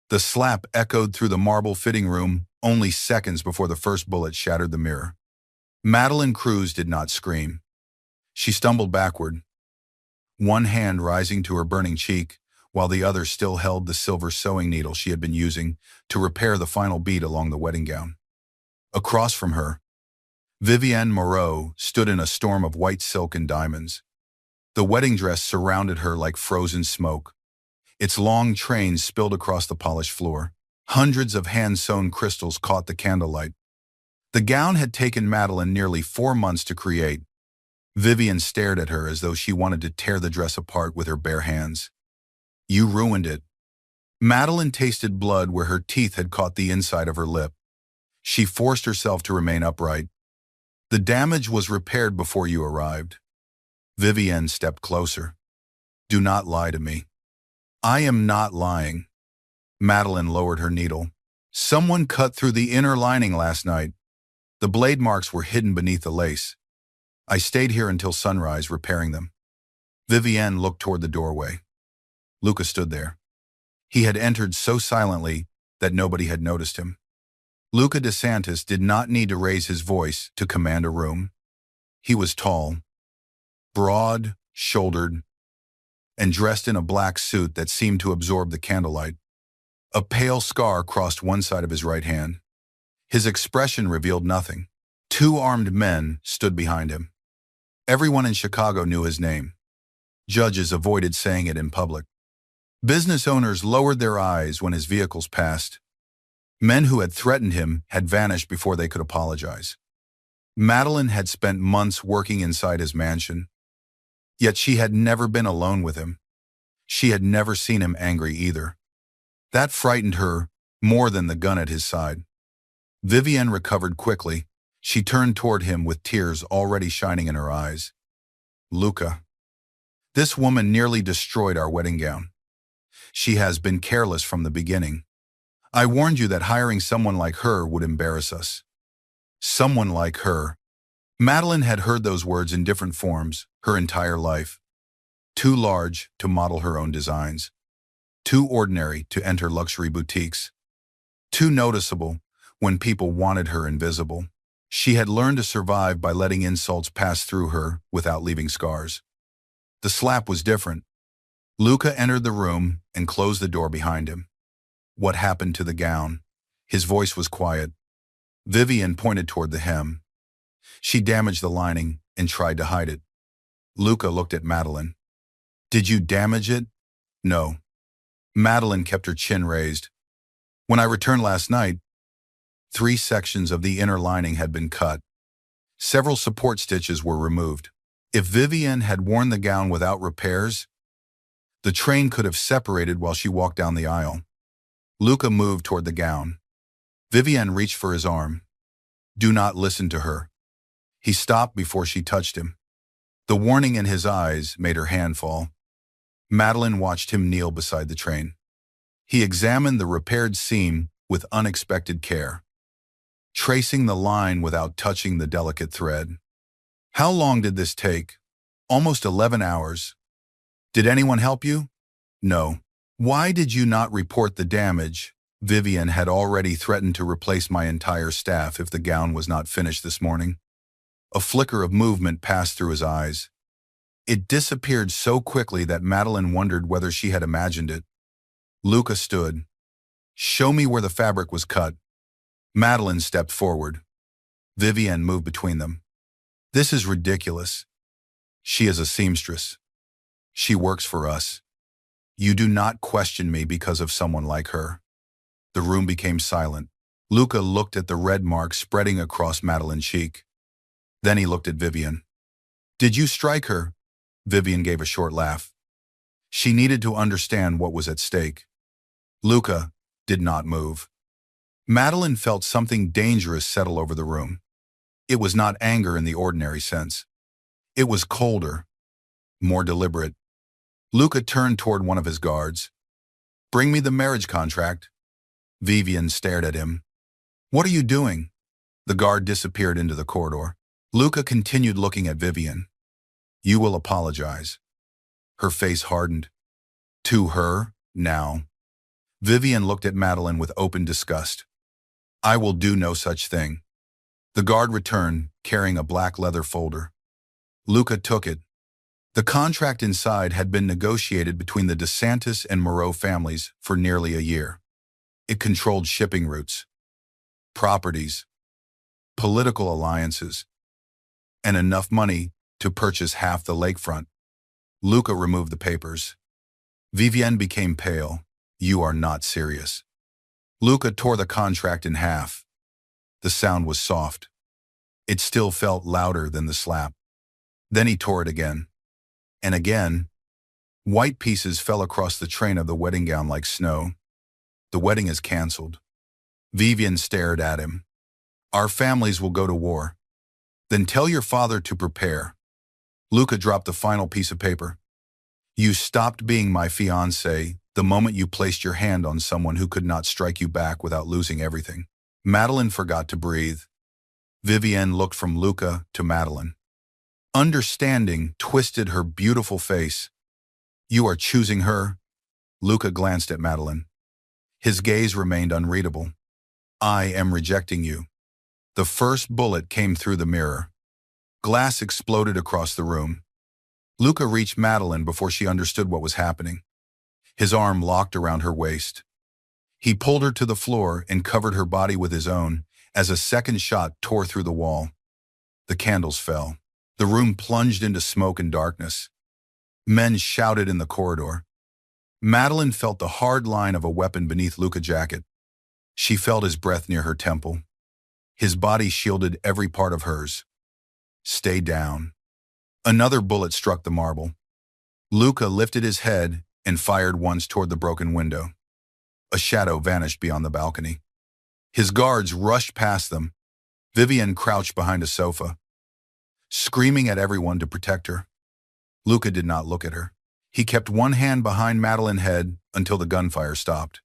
The slap echoed through the marble fitting room only seconds before the first bullet shattered the mirror. Madeline Cruz did not scream. She stumbled backward, one hand rising to her burning cheek, while the other still held the silver sewing needle she had been using to repair the final bead along the wedding gown. Across from her, Vivienne Moreau stood in a storm of white silk and diamonds. The wedding dress surrounded her like frozen smoke. Its long train spilled across the polished floor. Hundreds of hand-sewn crystals caught the candlelight. The gown had taken Madeline nearly 4 months to create. Vivienne stared at her as though she wanted to tear the dress apart with her bare hands. "You ruined it." Madeline tasted blood where her teeth had caught the inside of her lip. She forced herself to remain upright. "The damage was repaired before you arrived." Vivienne stepped closer. "Do not lie to me." "I am not lying." Madeline lowered her needle. "Someone cut through the inner lining last night. The blade marks were hidden beneath the lace. I stayed here until sunrise, repairing them." Vivienne looked toward the doorway. Luca stood there. He had entered so silently that nobody had noticed him. Luca DeSantis did not need to raise his voice to command a room. He was tall, broad-shouldered, and dressed in a black suit that seemed to absorb the candlelight. A pale scar crossed one side of his right hand. His expression revealed nothing. 2 armed men stood behind him. Everyone in Chicago knew his name. Judges avoided saying it in public. Business owners lowered their eyes when his vehicles passed. Men who had threatened him had vanished before they could apologize. Madeline had spent months working inside his mansion. Yet she had never been alone with him. She had never seen him angry either. That frightened her more than the gun at his side. Vivienne recovered quickly. She turned toward him with tears already shining in her eyes. "Luca, this woman nearly destroyed our wedding gown. She has been careless from the beginning. I warned you that hiring someone like her would embarrass us." Someone like her. Madeline had heard those words in different forms her entire life. Too large to model her own designs. Too ordinary to enter luxury boutiques. Too noticeable when people wanted her invisible. She had learned to survive by letting insults pass through her without leaving scars. The slap was different. Luca entered the room and closed the door behind him. "What happened to the gown?" His voice was quiet. Vivienne pointed toward the hem. "She damaged the lining and tried to hide it." Luca looked at Madeline. "Did you damage it?" "No." Madeline kept her chin raised. "When I returned last night, 3 sections of the inner lining had been cut. Several support stitches were removed. If Vivienne had worn the gown without repairs, the train could have separated while she walked down the aisle." Luca moved toward the gown. Vivienne reached for his arm. "Do not listen to her." He stopped before she touched him. The warning in his eyes made her hand fall. Madeline watched him kneel beside the train. He examined the repaired seam with unexpected care, tracing the line without touching the delicate thread. "How long did this take?" "Almost 11 hours. "Did anyone help you?" "No." "Why did you not report the damage?" "Vivienne had already threatened to replace my entire staff if the gown was not finished this morning." A flicker of movement passed through his eyes. It disappeared so quickly that Madeline wondered whether she had imagined it. Luca stood. "Show me where the fabric was cut." Madeline stepped forward. Vivienne moved between them. "This is ridiculous. She is a seamstress. She works for us. You do not question me because of someone like her." The room became silent. Luca looked at the red mark spreading across Madeline's cheek. Then he looked at Vivienne. "Did you strike her?" Vivienne gave a short laugh. She needed to understand what was at stake. Luca did not move. Madeline felt something dangerous settle over the room. It was not anger in the ordinary sense. It was colder, more deliberate. Luca turned toward one of his guards. "Bring me the marriage contract." Vivienne stared at him. "What are you doing?" The guard disappeared into the corridor. Luca continued looking at Vivienne. "You will apologize." Her face hardened. "To her, now." Vivian looked at Madeline with open disgust. I will do no such thing. The guard returned, carrying a black leather folder. Luca took it. The contract inside had been negotiated between the DeSantis and Moreau families for nearly a year. It controlled shipping routes, properties, political alliances, and enough money to purchase half the lakefront. Luca removed the papers. Vivienne became pale. You are not serious. Luca tore the contract in half. The sound was soft. It still felt louder than the slap. Then he tore it again. And again. White pieces fell across the train of the wedding gown like snow. The wedding is canceled. Vivienne stared at him. Our families will go to war. Then tell your father to prepare. Luca dropped the final piece of paper. You stopped being my fiancé the moment you placed your hand on someone who could not strike you back without losing everything. Madeline forgot to breathe. Vivienne looked from Luca to Madeline. Understanding twisted her beautiful face. You are choosing her? Luca glanced at Madeline. His gaze remained unreadable. I am rejecting you. The first bullet came through the mirror. Glass exploded across the room. Luca reached Madeline before she understood what was happening. His arm locked around her waist. He pulled her to the floor and covered her body with his own as a second shot tore through the wall. The candles fell. The room plunged into smoke and darkness. Men shouted in the corridor. Madeline felt the hard line of a weapon beneath Luca's jacket. She felt his breath near her temple. His body shielded every part of hers. Stay down. Another bullet struck the marble. Luca lifted his head and fired once toward the broken window. A shadow vanished beyond the balcony. His guards rushed past them. Vivienne crouched behind a sofa, screaming at everyone to protect her. Luca did not look at her. He kept one hand behind Madeline's head until the gunfire stopped.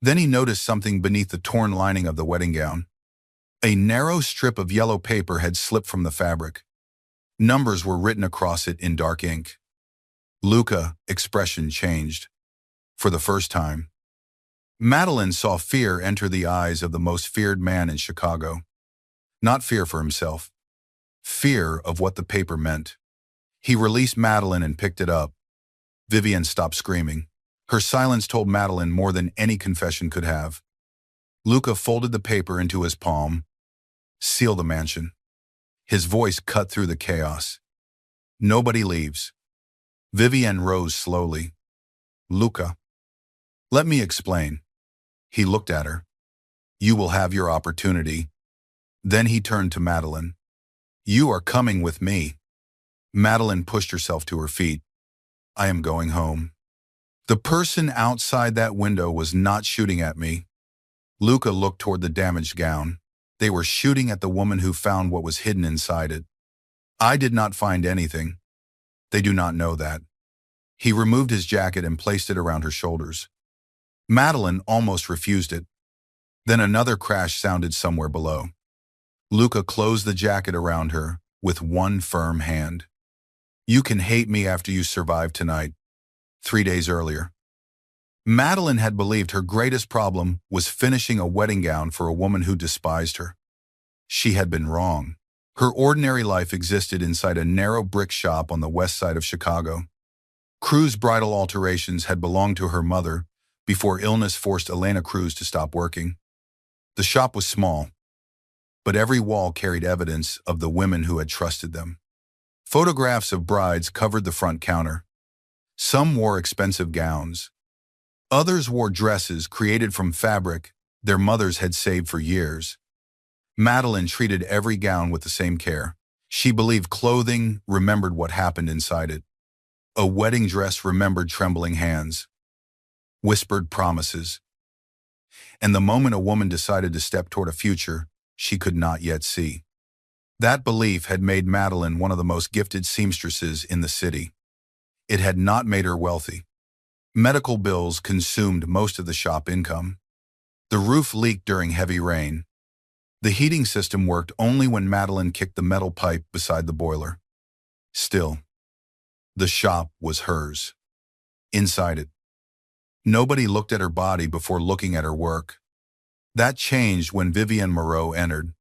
Then he noticed something beneath the torn lining of the wedding gown. A narrow strip of yellow paper had slipped from the fabric. Numbers were written across it in dark ink. Luca's expression changed. For the first time, Madeline saw fear enter the eyes of the most feared man in Chicago. Not fear for himself. Fear of what the paper meant. He released Madeline and picked it up. Vivienne stopped screaming. Her silence told Madeline more than any confession could have. Luca folded the paper into his palm. Seal the mansion. His voice cut through the chaos. Nobody leaves. Vivienne rose slowly. Luca. Let me explain. He looked at her. You will have your opportunity. Then he turned to Madeline. You are coming with me. Madeline pushed herself to her feet. I am going home. The person outside that window was not shooting at me. Luca looked toward the damaged gown. They were shooting at the woman who found what was hidden inside it. I did not find anything. They do not know that. He removed his jacket and placed it around her shoulders. Madeline almost refused it. Then another crash sounded somewhere below. Luca closed the jacket around her with one firm hand. You can hate me after you survived tonight. 3 days earlier. Madeline had believed her greatest problem was finishing a wedding gown for a woman who despised her. She had been wrong. Her ordinary life existed inside a narrow brick shop on the west side of Chicago. Cruz's bridal alterations had belonged to her mother before illness forced Elena Cruz to stop working. The shop was small, but every wall carried evidence of the women who had trusted them. Photographs of brides covered the front counter. Some wore expensive gowns. Others wore dresses created from fabric their mothers had saved for years. Madeline treated every gown with the same care. She believed clothing remembered what happened inside it. A wedding dress remembered trembling hands, whispered promises. And the moment a woman decided to step toward a future she could not yet see. That belief had made Madeline one of the most gifted seamstresses in the city. It had not made her wealthy. Medical bills consumed most of the shop income. The roof leaked during heavy rain. The heating system worked only when Madeline kicked the metal pipe beside the boiler. Still, the shop was hers. Inside it, Nobody looked at her body before looking at her work. That changed when Vivienne Moreau entered.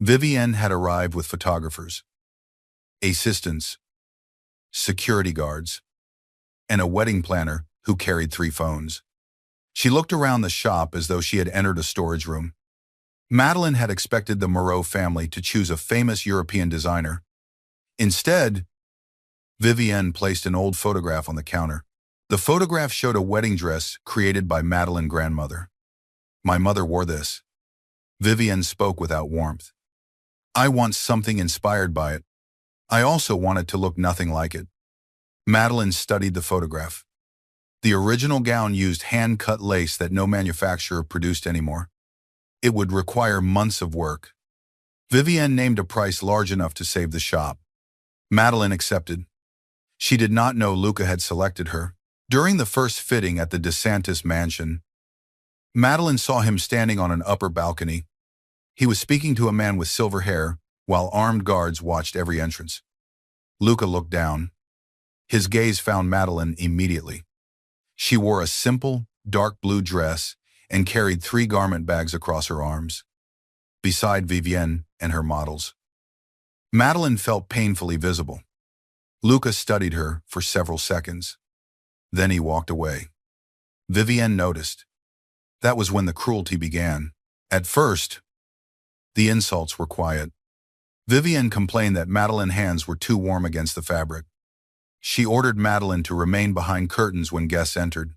Vivienne had arrived with photographers, assistants, security guards, and a wedding planner who carried 3 phones. She looked around the shop as though she had entered a storage room. Madeline had expected the Moreau family to choose a famous European designer. Instead, Vivienne placed an old photograph on the counter. The photograph showed a wedding dress created by Madeline's grandmother. "My mother wore this." Vivienne spoke without warmth. "I want something inspired by it. I also want it to look nothing like it." Madeline studied the photograph. The original gown used hand-cut lace that no manufacturer produced anymore. It would require months of work. Vivienne named a price large enough to save the shop. Madeline accepted. She did not know Luca had selected her. During the first fitting at the DeSantis mansion, Madeline saw him standing on an upper balcony. He was speaking to a man with silver hair, while armed guards watched every entrance. Luca looked down. His gaze found Madeline immediately. She wore a simple, dark blue dress and carried 3 garment bags across her arms, beside Vivienne and her models. Madeline felt painfully visible. Luca studied her for several seconds. Then he walked away. Vivienne noticed. That was when the cruelty began. At first, the insults were quiet. Vivienne complained that Madeline's hands were too warm against the fabric. She ordered Madeline to remain behind curtains when guests entered.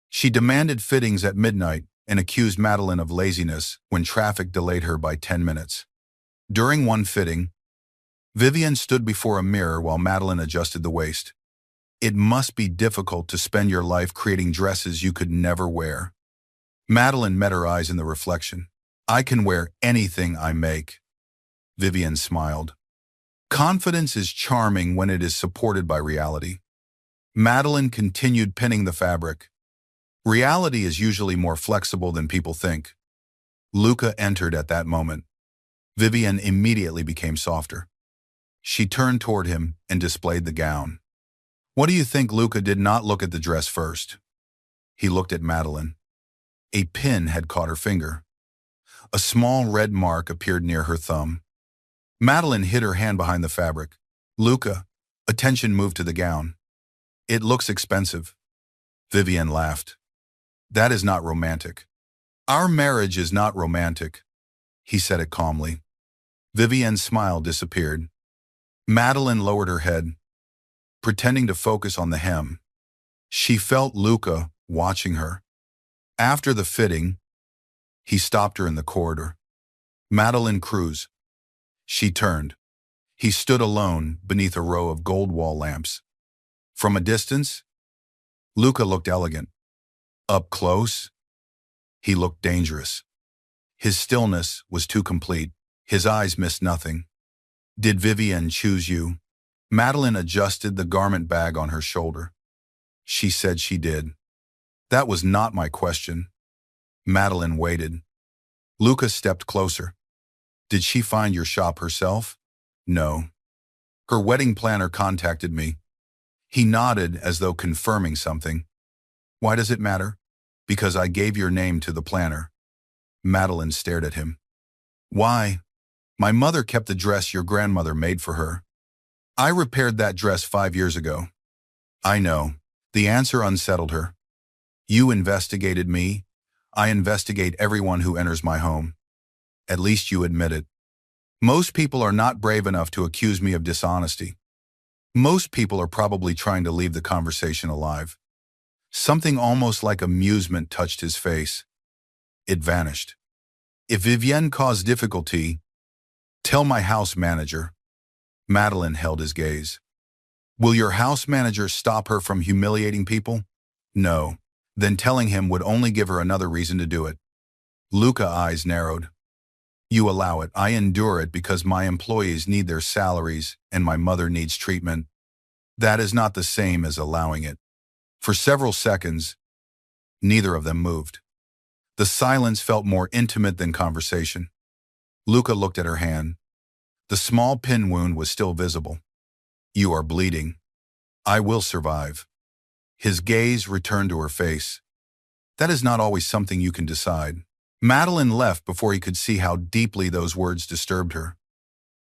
She demanded fittings at midnight and accused Madeline of laziness when traffic delayed her by 10 minutes. During one fitting, Vivienne stood before a mirror while Madeline adjusted the waist. "It must be difficult to spend your life creating dresses you could never wear." Madeline met her eyes in the reflection. "I can wear anything I make." Vivienne smiled. Confidence is charming when it is supported by reality. Madeline continued pinning the fabric. Reality is usually more flexible than people think. Luca entered at that moment. Vivienne immediately became softer. She turned toward him and displayed the gown. "What do you think?" Luca did not look at the dress first. He looked at Madeline. A pin had caught her finger. A small red mark appeared near her thumb. Madeline hid her hand behind the fabric. "Luca," attention moved to the gown. "It looks expensive." Vivienne laughed. "That is not romantic." "Our marriage is not romantic." He said it calmly. Vivienne's smile disappeared. Madeline lowered her head, pretending to focus on the hem. She felt Luca watching her. After the fitting, he stopped her in the corridor. "Madeline Cruz." She turned. He stood alone beneath a row of gold wall lamps. From a distance, Luca looked elegant. Up close, he looked dangerous. His stillness was too complete. His eyes missed nothing. "Did Vivienne choose you?" Madeline adjusted the garment bag on her shoulder. She said she did. "That was not my question." Madeline waited. Luca stepped closer. "Did she find your shop herself?" "No. Her wedding planner contacted me." He nodded as though confirming something. "Why does it matter?" "Because I gave your name to the planner." Madeline stared at him. "Why?" "My mother kept the dress your grandmother made for her. I repaired that dress 5 years ago." "I know." The answer unsettled her. "You investigated me. I investigate everyone who enters my home. At least you admit it. Most people are not brave enough to accuse me of dishonesty. Most people are probably trying to leave the conversation alive." Something almost like amusement touched his face. It vanished. "If Vivienne caused difficulty, tell my house manager." Madeline held his gaze. "Will your house manager stop her from humiliating people?" "No." Then telling him would only give her another reason to do it. Luca's eyes narrowed. "You allow it. I endure it because my employees need their salaries and my mother needs treatment. That is not the same as allowing it." For several seconds, neither of them moved. The silence felt more intimate than conversation. Luca looked at her hand. The small pin wound was still visible. "You are bleeding." "I will survive." His gaze returned to her face. That is not always something you can decide. Madeline left before he could see how deeply those words disturbed her.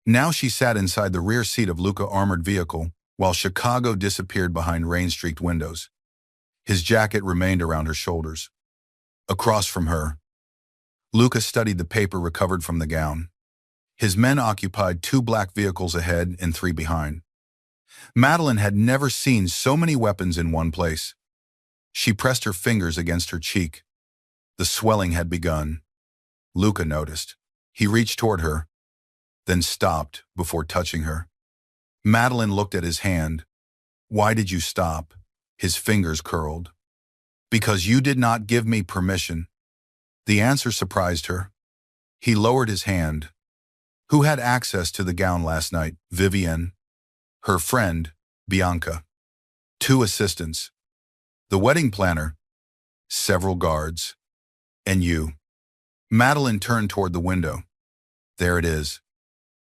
Now she sat inside the rear seat of Luca's armored vehicle, while Chicago disappeared behind rain-streaked windows. His jacket remained around her shoulders. Across from her, Luca studied the paper recovered from the gown. His men occupied 2 black vehicles ahead and 3 behind. Madeline had never seen so many weapons in one place. She pressed her fingers against her cheek. The swelling had begun. Luca noticed. He reached toward her, then stopped before touching her. Madeline looked at his hand. "Why did you stop?" His fingers curled. "Because you did not give me permission." The answer surprised her. He lowered his hand. Who had access to the gown last night? Vivienne. Her friend, Bianca. 2 assistants. The wedding planner. Several guards. And you. Madeline turned toward the window. There it is.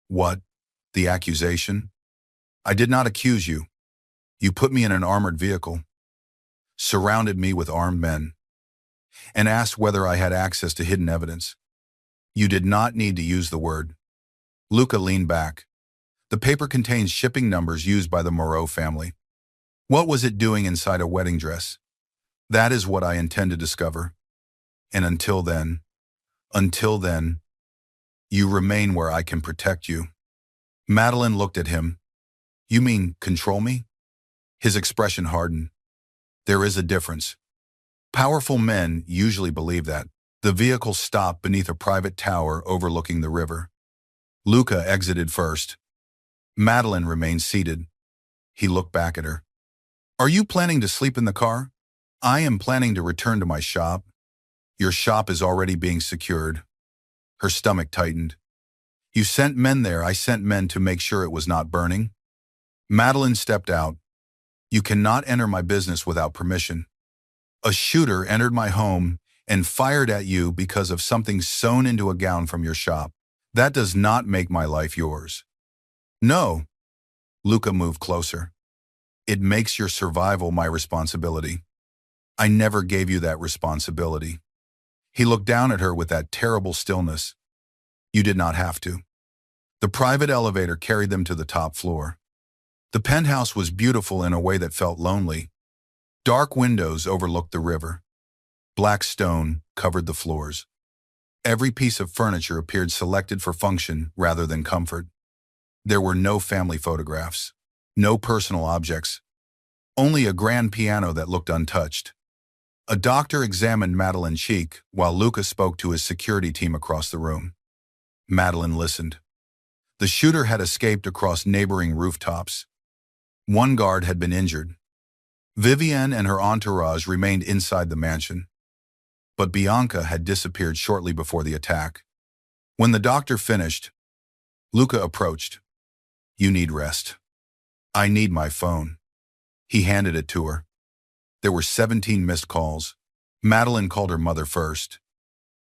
What? The accusation? I did not accuse you. You put me in an armored vehicle, surrounded me with armed men, and asked whether I had access to hidden evidence. You did not need to use the word. Luca leaned back. The paper contains shipping numbers used by the Moreau family. What was it doing inside a wedding dress? That is what I intend to discover. And until then, you remain where I can protect you. Madeline looked at him. You mean control me? His expression hardened. There is a difference. Powerful men usually believe that. The vehicle stopped beneath a private tower overlooking the river. Luca exited first. Madeline remained seated. He looked back at her. Are you planning to sleep in the car? I am planning to return to my shop. Your shop is already being secured. Her stomach tightened. You sent men there. I sent men to make sure it was not burning. Madeline stepped out. You cannot enter my business without permission. A shooter entered my home and fired at you because of something sewn into a gown from your shop. That does not make my life yours. No. Luca moved closer. It makes your survival my responsibility. I never gave you that responsibility. He looked down at her with that terrible stillness. You did not have to. The private elevator carried them to the top floor. The penthouse was beautiful in a way that felt lonely. Dark windows overlooked the river. Black stone covered the floors. Every piece of furniture appeared selected for function rather than comfort. There were no family photographs, no personal objects, only a grand piano that looked untouched. A doctor examined Madeline's cheek while Luca spoke to his security team across the room. Madeline listened. The shooter had escaped across neighboring rooftops. One guard had been injured. Vivienne and her entourage remained inside the mansion. But Bianca had disappeared shortly before the attack. When the doctor finished, Luca approached. You need rest. I need my phone. He handed it to her. There were 17 missed calls. Madeline called her mother first.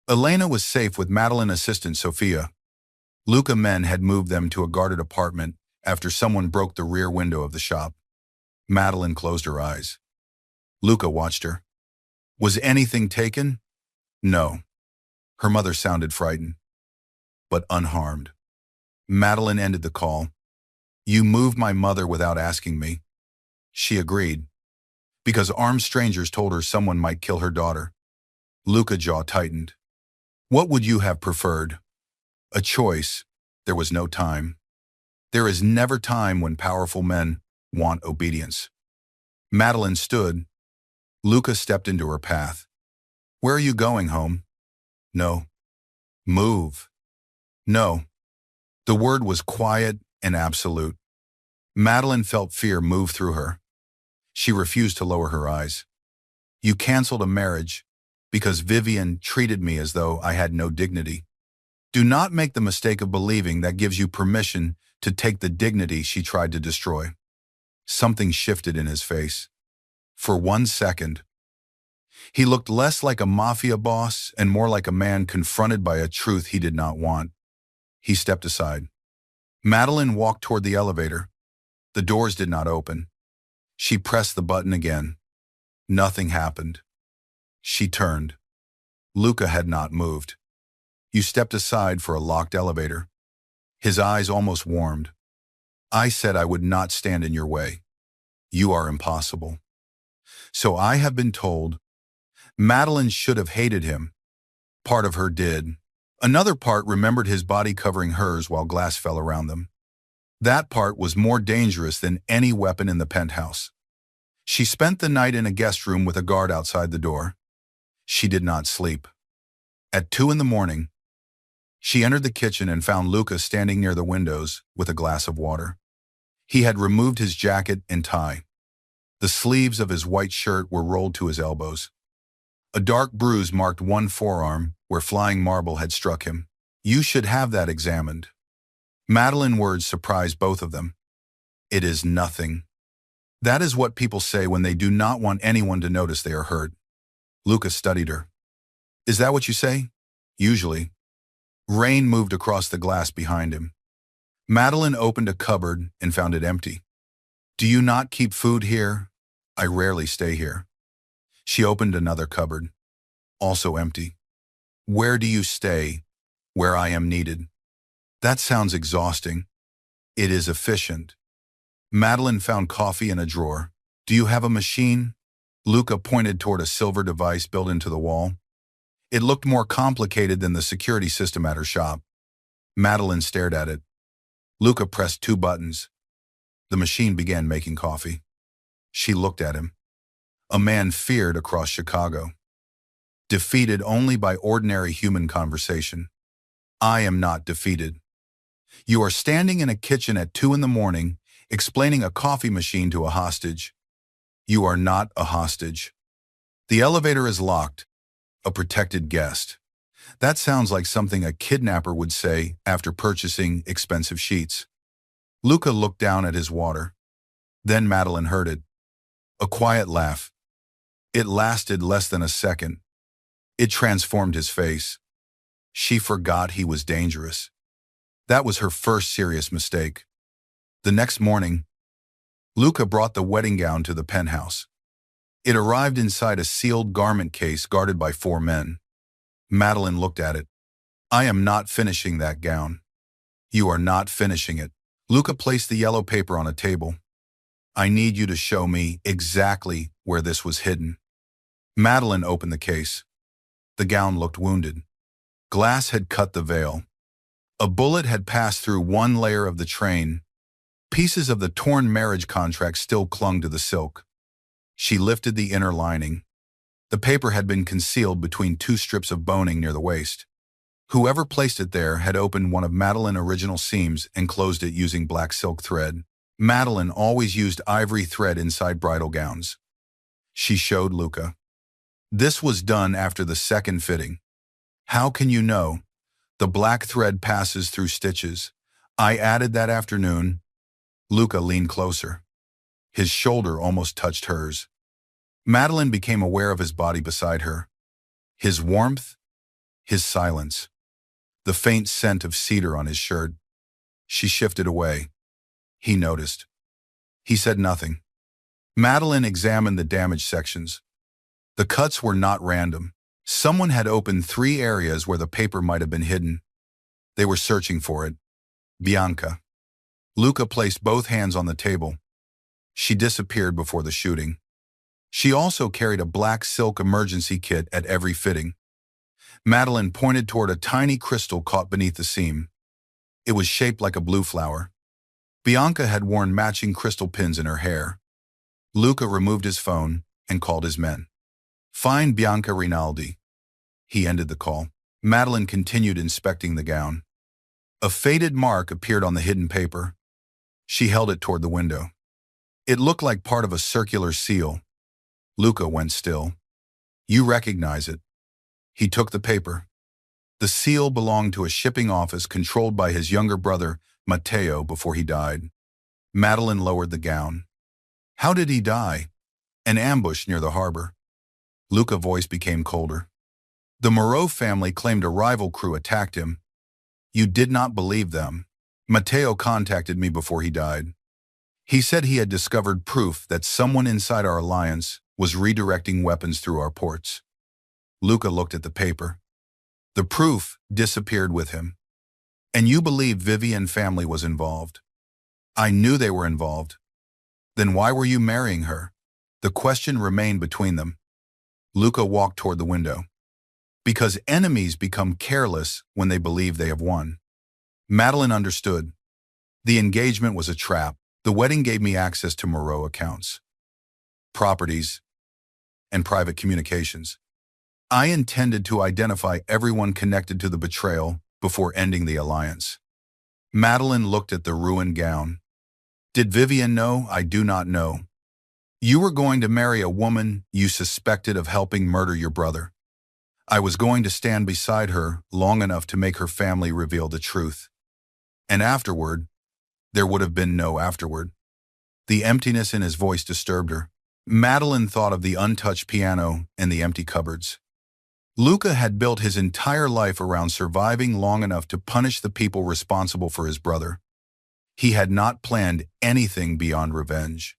Elena was safe with Madeline's assistant Sophia. Luca men had moved them to a guarded apartment after someone broke the rear window of the shop. Madeline closed her eyes. Luca watched her. Was anything taken? No. Her mother sounded frightened, but unharmed. Madeline ended the call. You moved my mother without asking me. She agreed, because armed strangers told her someone might kill her daughter. Luca's jaw tightened. What would you have preferred? A choice. There was no time. There is never time when powerful men want obedience. Madeline stood. Luca stepped into her path. Where are you going, home? No. Move. No. The word was quiet and absolute. Madeline felt fear move through her. She refused to lower her eyes. You canceled a marriage because Vivienne treated me as though I had no dignity. Do not make the mistake of believing that gives you permission to take the dignity she tried to destroy. Something shifted in his face. For 1 second, he looked less like a mafia boss and more like a man confronted by a truth he did not want. He stepped aside. Madeline walked toward the elevator. The doors did not open. She pressed the button again. Nothing happened. She turned. Luca had not moved. You stepped aside for a locked elevator. His eyes almost warmed. I said I would not stand in your way. You are impossible. So I have been told. Madeline should have hated him. Part of her did. Another part remembered his body covering hers while glass fell around them. That part was more dangerous than any weapon in the penthouse. She spent the night in a guest room with a guard outside the door. She did not sleep. At 2 in the morning, she entered the kitchen and found Luca standing near the windows with a glass of water. He had removed his jacket and tie. The sleeves of his white shirt were rolled to his elbows. A dark bruise marked one forearm where flying marble had struck him. You should have that examined. Madeline's words surprised both of them. It is nothing. That is what people say when they do not want anyone to notice they are hurt. Luca studied her. Is that what you say? Usually. Rain moved across the glass behind him. Madeline opened a cupboard and found it empty. Do you not keep food here? I rarely stay here. She opened another cupboard, also empty. Where do you stay? Where I am needed. That sounds exhausting. It is efficient. Madeline found coffee in a drawer. Do you have a machine? Luca pointed toward a silver device built into the wall. It looked more complicated than the security system at her shop. Madeline stared at it. Luca pressed 2 buttons. The machine began making coffee. She looked at him. A man feared across Chicago. Defeated only by ordinary human conversation. I am not defeated. You are standing in a kitchen at 2 in the morning, explaining a coffee machine to a hostage. You are not a hostage. The elevator is locked. A protected guest. That sounds like something a kidnapper would say after purchasing expensive sheets. Luca looked down at his water. Then Madeline heard it. A quiet laugh. It lasted less than a second. It transformed his face. She forgot he was dangerous. That was her first serious mistake. The next morning, Luca brought the wedding gown to the penthouse. It arrived inside a sealed garment case guarded by 4 men. Madeline looked at it. I am not finishing that gown. You are not finishing it. Luca placed the yellow paper on a table. I need you to show me exactly where this was hidden. Madeline opened the case. The gown looked wounded. Glass had cut the veil. A bullet had passed through one layer of the train. Pieces of the torn marriage contract still clung to the silk. She lifted the inner lining. The paper had been concealed between 2 strips of boning near the waist. Whoever placed it there had opened one of Madeline's original seams and closed it using black silk thread. Madeline always used ivory thread inside bridal gowns. She showed Luca. This was done after the 2nd fitting. How can you know? The black thread passes through stitches. I added that afternoon. Luca leaned closer. His shoulder almost touched hers. Madeline became aware of his body beside her. His warmth, his silence, the faint scent of cedar on his shirt. She shifted away. He noticed. He said nothing. Madeline examined the damaged sections. The cuts were not random. Someone had opened 3 areas where the paper might have been hidden. They were searching for it. Bianca. Luca placed both hands on the table. She disappeared before the shooting. She also carried a black silk emergency kit at every fitting. Madeline pointed toward a tiny crystal caught beneath the seam. It was shaped like a blue flower. Bianca had worn matching crystal pins in her hair. Luca removed his phone and called his men. Find Bianca Rinaldi. He ended the call. Madeline continued inspecting the gown. A faded mark appeared on the hidden paper. She held it toward the window. It looked like part of a circular seal. Luca went still. You recognize it. He took the paper. The seal belonged to a shipping office controlled by his younger brother, Matteo, before he died. Madeline lowered the gown. How did he die? An ambush near the harbor. Luca's voice became colder. The Moreau family claimed a rival crew attacked him. You did not believe them. Matteo contacted me before he died. He said he had discovered proof that someone inside our alliance was redirecting weapons through our ports. Luca looked at the paper. The proof disappeared with him. And you believe Vivian family was involved? I knew they were involved. Then why were you marrying her? The question remained between them. Luca walked toward the window. Because enemies become careless when they believe they have won. Madeline understood. The engagement was a trap. The wedding gave me access to Moreau accounts, properties, and private communications. I intended to identify everyone connected to the betrayal before ending the alliance. Madeline looked at the ruined gown. Did Vivian know? I do not know. You were going to marry a woman you suspected of helping murder your brother. I was going to stand beside her long enough to make her family reveal the truth. And afterward, there would have been no afterward. The emptiness in his voice disturbed her. Madeline thought of the untouched piano and the empty cupboards. Luca had built his entire life around surviving long enough to punish the people responsible for his brother. He had not planned anything beyond revenge.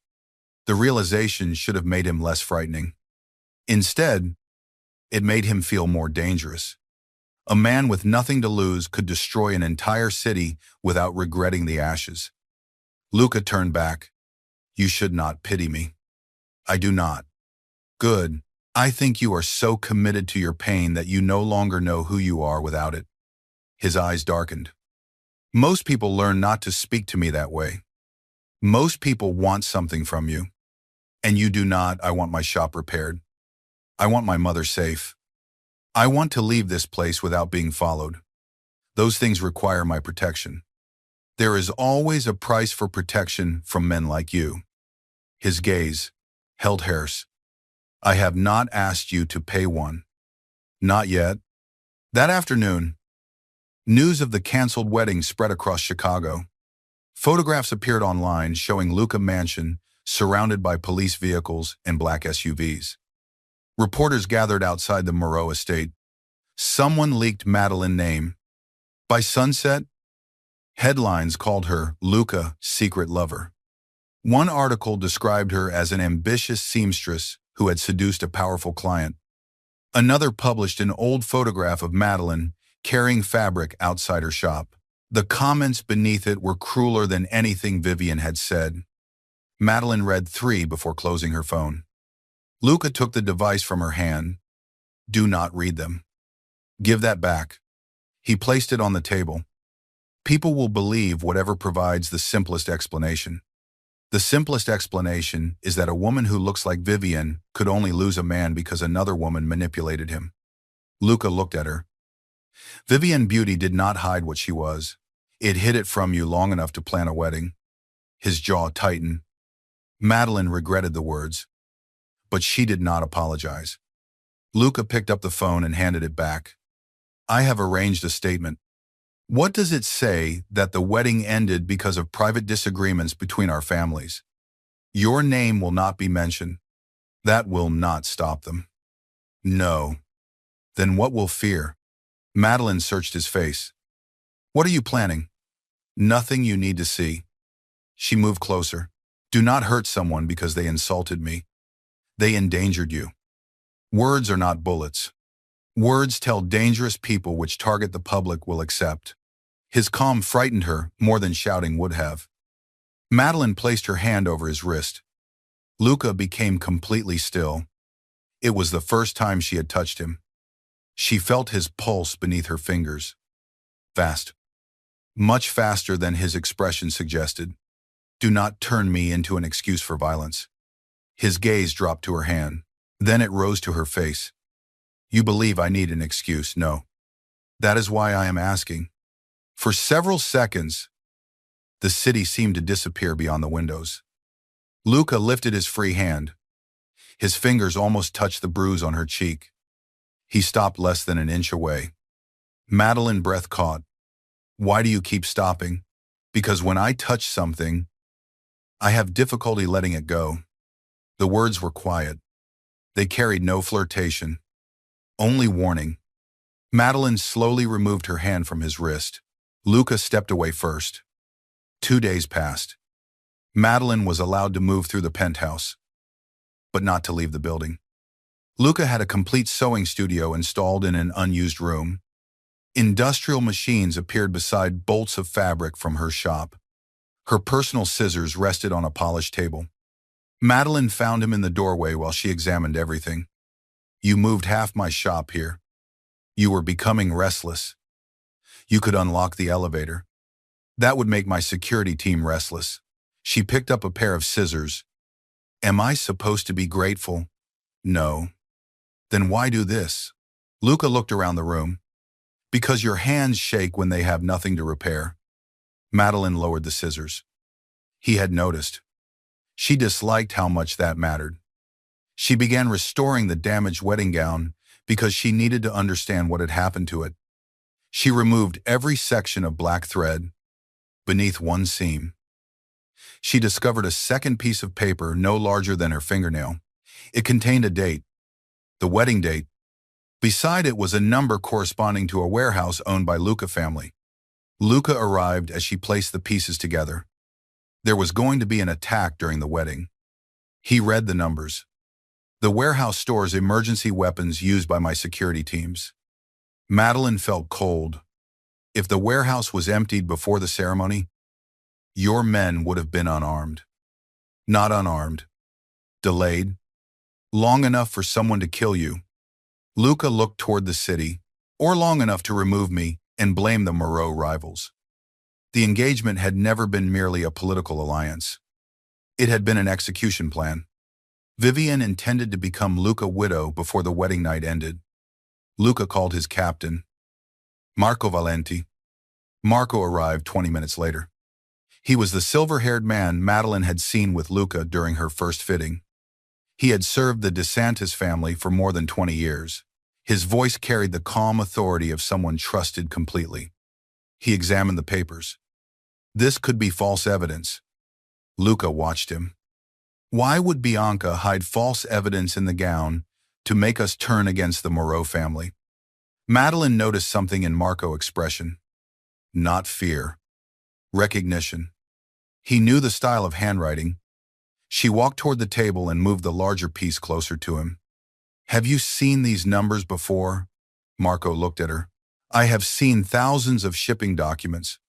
The realization should have made him less frightening. Instead, it made him feel more dangerous. A man with nothing to lose could destroy an entire city without regretting the ashes. Luca turned back. You should not pity me. I do not. Good. I think you are so committed to your pain that you no longer know who you are without it. His eyes darkened. Most people learn not to speak to me that way. Most people want something from you. And you do not. I want my shop repaired. I want my mother safe. I want to leave this place without being followed. Those things require my protection. There is always a price for protection from men like you. His gaze held hers. I have not asked you to pay one. Not yet. That afternoon, news of the canceled wedding spread across Chicago. Photographs appeared online showing Luca Mansion surrounded by police vehicles and black SUVs. Reporters gathered outside the Moreau estate. Someone leaked Madeline's name. By sunset, headlines called her Luca, secret lover. One article described her as an ambitious seamstress who had seduced a powerful client. Another published an old photograph of Madeline carrying fabric outside her shop. The comments beneath it were crueler than anything Vivian had said. Madeline read 3 before closing her phone. Luca took the device from her hand. Do not read them. Give that back. He placed it on the table. People will believe whatever provides the simplest explanation. The simplest explanation is that a woman who looks like Vivian could only lose a man because another woman manipulated him. Luca looked at her. Vivian Beauty did not hide what she was. It hid it from you long enough to plan a wedding. His jaw tightened. Madeline regretted the words, but she did not apologize. Luca picked up the phone and handed it back. I have arranged a statement. What does it say that the wedding ended because of private disagreements between our families? Your name will not be mentioned. That will not stop them. No. Then what will fear? Madeline searched his face. What are you planning? Nothing you need to see. She moved closer. Do not hurt someone because they insulted me. They endangered you. Words are not bullets. Words tell dangerous people which target the public will accept. His calm frightened her more than shouting would have. Madeline placed her hand over his wrist. Luca became completely still. It was the first time she had touched him. She felt his pulse beneath her fingers. Fast. Much faster than his expression suggested. Do not turn me into an excuse for violence. His gaze dropped to her hand. Then it rose to her face. You believe I need an excuse, no. That is why I am asking. For several seconds, the city seemed to disappear beyond the windows. Luca lifted his free hand. His fingers almost touched the bruise on her cheek. He stopped less than an inch away. Madeline's breath caught. Why do you keep stopping? Because when I touch something, I have difficulty letting it go. The words were quiet. They carried no flirtation, only warning. Madeline slowly removed her hand from his wrist. Luca stepped away first. 2 days passed. Madeline was allowed to move through the penthouse, but not to leave the building. Luca had a complete sewing studio installed in an unused room. Industrial machines appeared beside bolts of fabric from her shop. Her personal scissors rested on a polished table. Madeline found him in the doorway while she examined everything. "You moved half my shop here. You were becoming restless. You could unlock the elevator. That would make my security team restless." She picked up a pair of scissors. "Am I supposed to be grateful?" "No." "Then why do this?" Luca looked around the room. "Because your hands shake when they have nothing to repair." Madeline lowered the scissors. He had noticed. She disliked how much that mattered. She began restoring the damaged wedding gown because she needed to understand what had happened to it. She removed every section of black thread beneath one seam. She discovered a second piece of paper no larger than her fingernail. It contained a date, the wedding date. Beside it was a number corresponding to a warehouse owned by Luca family. Luca arrived as she placed the pieces together. There was going to be an attack during the wedding. He read the numbers. "The warehouse stores emergency weapons used by my security teams." Madeline felt cold. If the warehouse was emptied before the ceremony, your men would have been unarmed. Not unarmed. Delayed. Long enough for someone to kill you. Luca looked toward the city, or long enough to remove me and blame the Moreau rivals. The engagement had never been merely a political alliance. It had been an execution plan. Vivian intended to become Luca's widow before the wedding night ended. Luca called his captain, Marco Valenti. Marco arrived 20 minutes later. He was the silver-haired man Madeline had seen with Luca during her first fitting. He had served the DeSantis family for more than 20 years. His voice carried the calm authority of someone trusted completely. He examined the papers. This could be false evidence. Luca watched him. Why would Bianca hide false evidence in the gown to make us turn against the Moreau family? Madeline noticed something in Marco's expression. Not fear. Recognition. He knew the style of handwriting. She walked toward the table and moved the larger piece closer to him. "Have you seen these numbers before?" Marco looked at her. "I have seen thousands of shipping documents."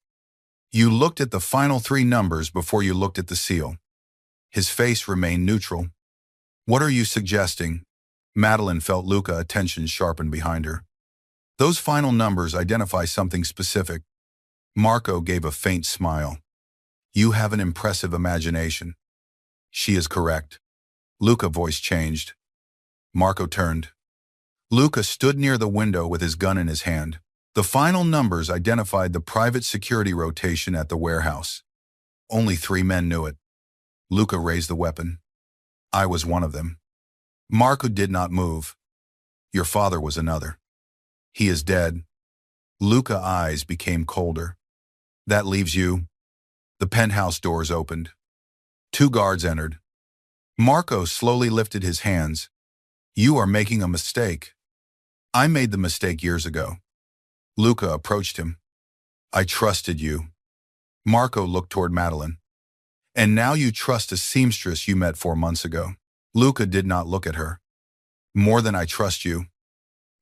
"You looked at the final 3 numbers before you looked at the seal." His face remained neutral. "What are you suggesting?" Madeline felt Luca's attention sharpen behind her. "Those final numbers identify something specific." Marco gave a faint smile. "You have an impressive imagination." "She is correct." Luca's voice changed. Marco turned. Luca stood near the window with his gun in his hand. The final numbers identified the private security rotation at the warehouse. Only 3 men knew it. Luca raised the weapon. "I was one of them." Marco did not move. "Your father was another. He is dead." Luca's eyes became colder. "That leaves you." The penthouse doors opened. 2 guards entered. Marco slowly lifted his hands. "You are making a mistake." "I made the mistake years ago." Luca approached him. "I trusted you." Marco looked toward Madeline. "And now you trust a seamstress you met 4 months ago." Luca did not look at her. "More than I trust you."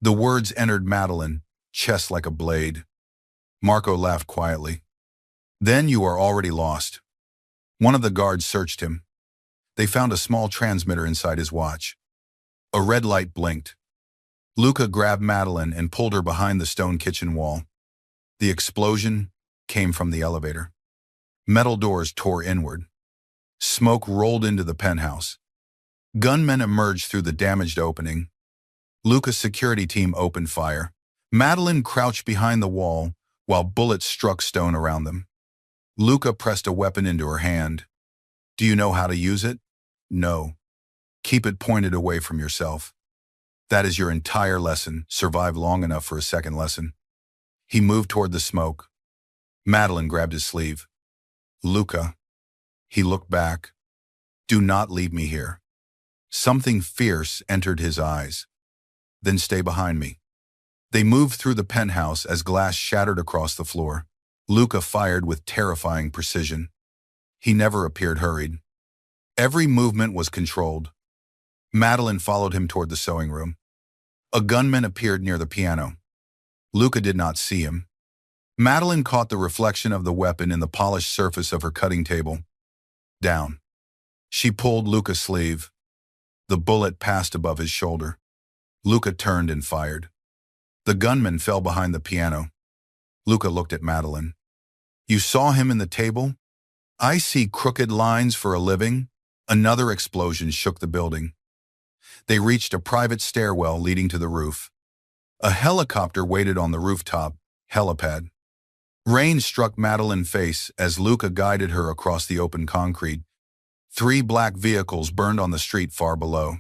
The words entered Madeline, chest like a blade. Marco laughed quietly. "Then you are already lost." One of the guards searched him. They found a small transmitter inside his watch. A red light blinked. Luca grabbed Madeline and pulled her behind the stone kitchen wall. The explosion came from the elevator. Metal doors tore inward. Smoke rolled into the penthouse. Gunmen emerged through the damaged opening. Luca's security team opened fire. Madeline crouched behind the wall while bullets struck stone around them. Luca pressed a weapon into her hand. "Do you know how to use it?" "No." "Keep it pointed away from yourself. That is your entire lesson. Survive long enough for a second lesson." He moved toward the smoke. Madeline grabbed his sleeve. "Luca." He looked back. "Do not leave me here." Something fierce entered his eyes. "Then stay behind me." They moved through the penthouse as glass shattered across the floor. Luca fired with terrifying precision. He never appeared hurried. Every movement was controlled. Madeline followed him toward the sewing room. A gunman appeared near the piano. Luca did not see him. Madeline caught the reflection of the weapon in the polished surface of her cutting table. Down. She pulled Luca's sleeve. The bullet passed above his shoulder. Luca turned and fired. The gunman fell behind the piano. Luca looked at Madeline. You saw him in the table? I see crooked lines for a living. Another explosion shook the building. They reached a private stairwell leading to the roof. A helicopter waited on the rooftop, helipad. Rain struck Madeline's face as Luca guided her across the open concrete. 3 black vehicles burned on the street far below.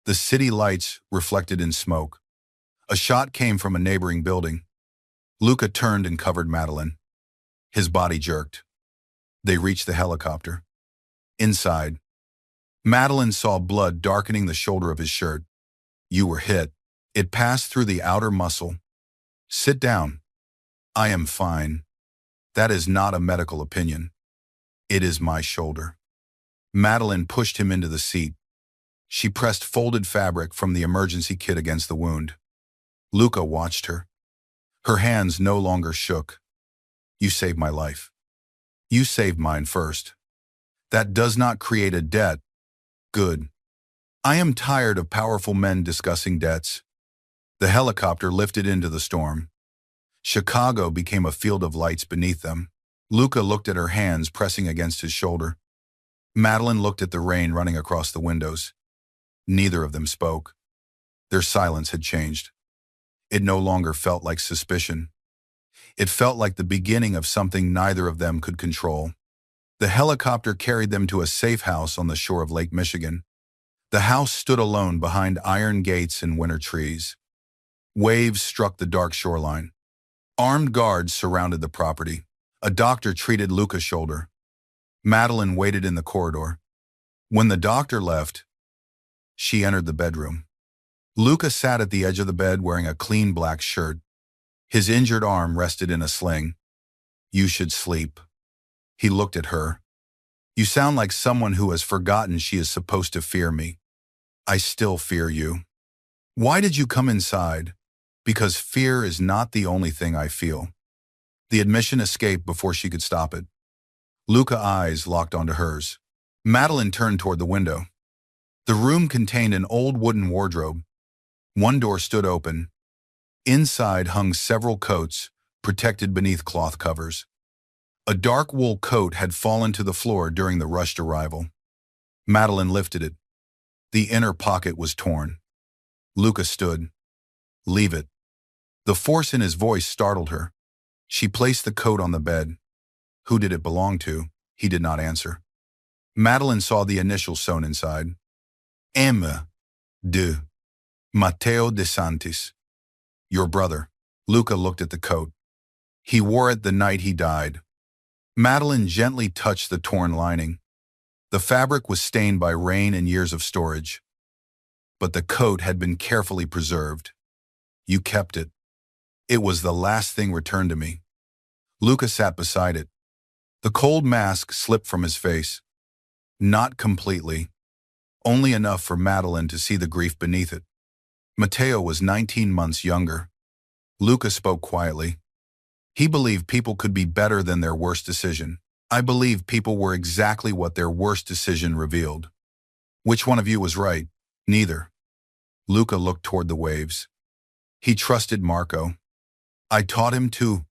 The city lights reflected in smoke. A shot came from a neighboring building. Luca turned and covered Madeline. His body jerked. They reached the helicopter. Inside, Madeline saw blood darkening the shoulder of his shirt. You were hit. It passed through the outer muscle. Sit down. I am fine. That is not a medical opinion. It is my shoulder. Madeline pushed him into the seat. She pressed folded fabric from the emergency kit against the wound. Luca watched her. Her hands no longer shook. You saved my life. You saved mine first. That does not create a debt. Good. I am tired of powerful men discussing debts. The helicopter lifted into the storm. Chicago became a field of lights beneath them. Luca looked at her hands pressing against his shoulder. Madeline looked at the rain running across the windows. Neither of them spoke. Their silence had changed. It no longer felt like suspicion. It felt like the beginning of something neither of them could control. The helicopter carried them to a safe house on the shore of Lake Michigan. The house stood alone behind iron gates and winter trees. Waves struck the dark shoreline. Armed guards surrounded the property. A doctor treated Luca's shoulder. Madeline waited in the corridor. When the doctor left, she entered the bedroom. Luca sat at the edge of the bed wearing a clean black shirt. His injured arm rested in a sling. You should sleep. He looked at her. You sound like someone who has forgotten she is supposed to fear me. I still fear you. Why did you come inside? Because fear is not the only thing I feel. The admission escaped before she could stop it. Luca's eyes locked onto hers. Madeline turned toward the window. The room contained an old wooden wardrobe. One door stood open. Inside hung several coats, protected beneath cloth covers. A dark wool coat had fallen to the floor during the rushed arrival. Madeline lifted it. The inner pocket was torn. Luca stood. Leave it. The force in his voice startled her. She placed the coat on the bed. Who did it belong to? He did not answer. Madeline saw the initials sewn inside. M. de Matteo de Santis. Your brother. Luca looked at the coat. He wore it the night he died. Madeline gently touched the torn lining. The fabric was stained by rain and years of storage. But the coat had been carefully preserved. You kept it. It was the last thing returned to me. Luca sat beside it. The cold mask slipped from his face. Not completely. Only enough for Madeline to see the grief beneath it. Matteo was 19 months younger. Luca spoke quietly. He believed people could be better than their worst decision. I believe people were exactly what their worst decision revealed. Which one of you was right? Neither. Luca looked toward the waves. He trusted Marco. I taught him to.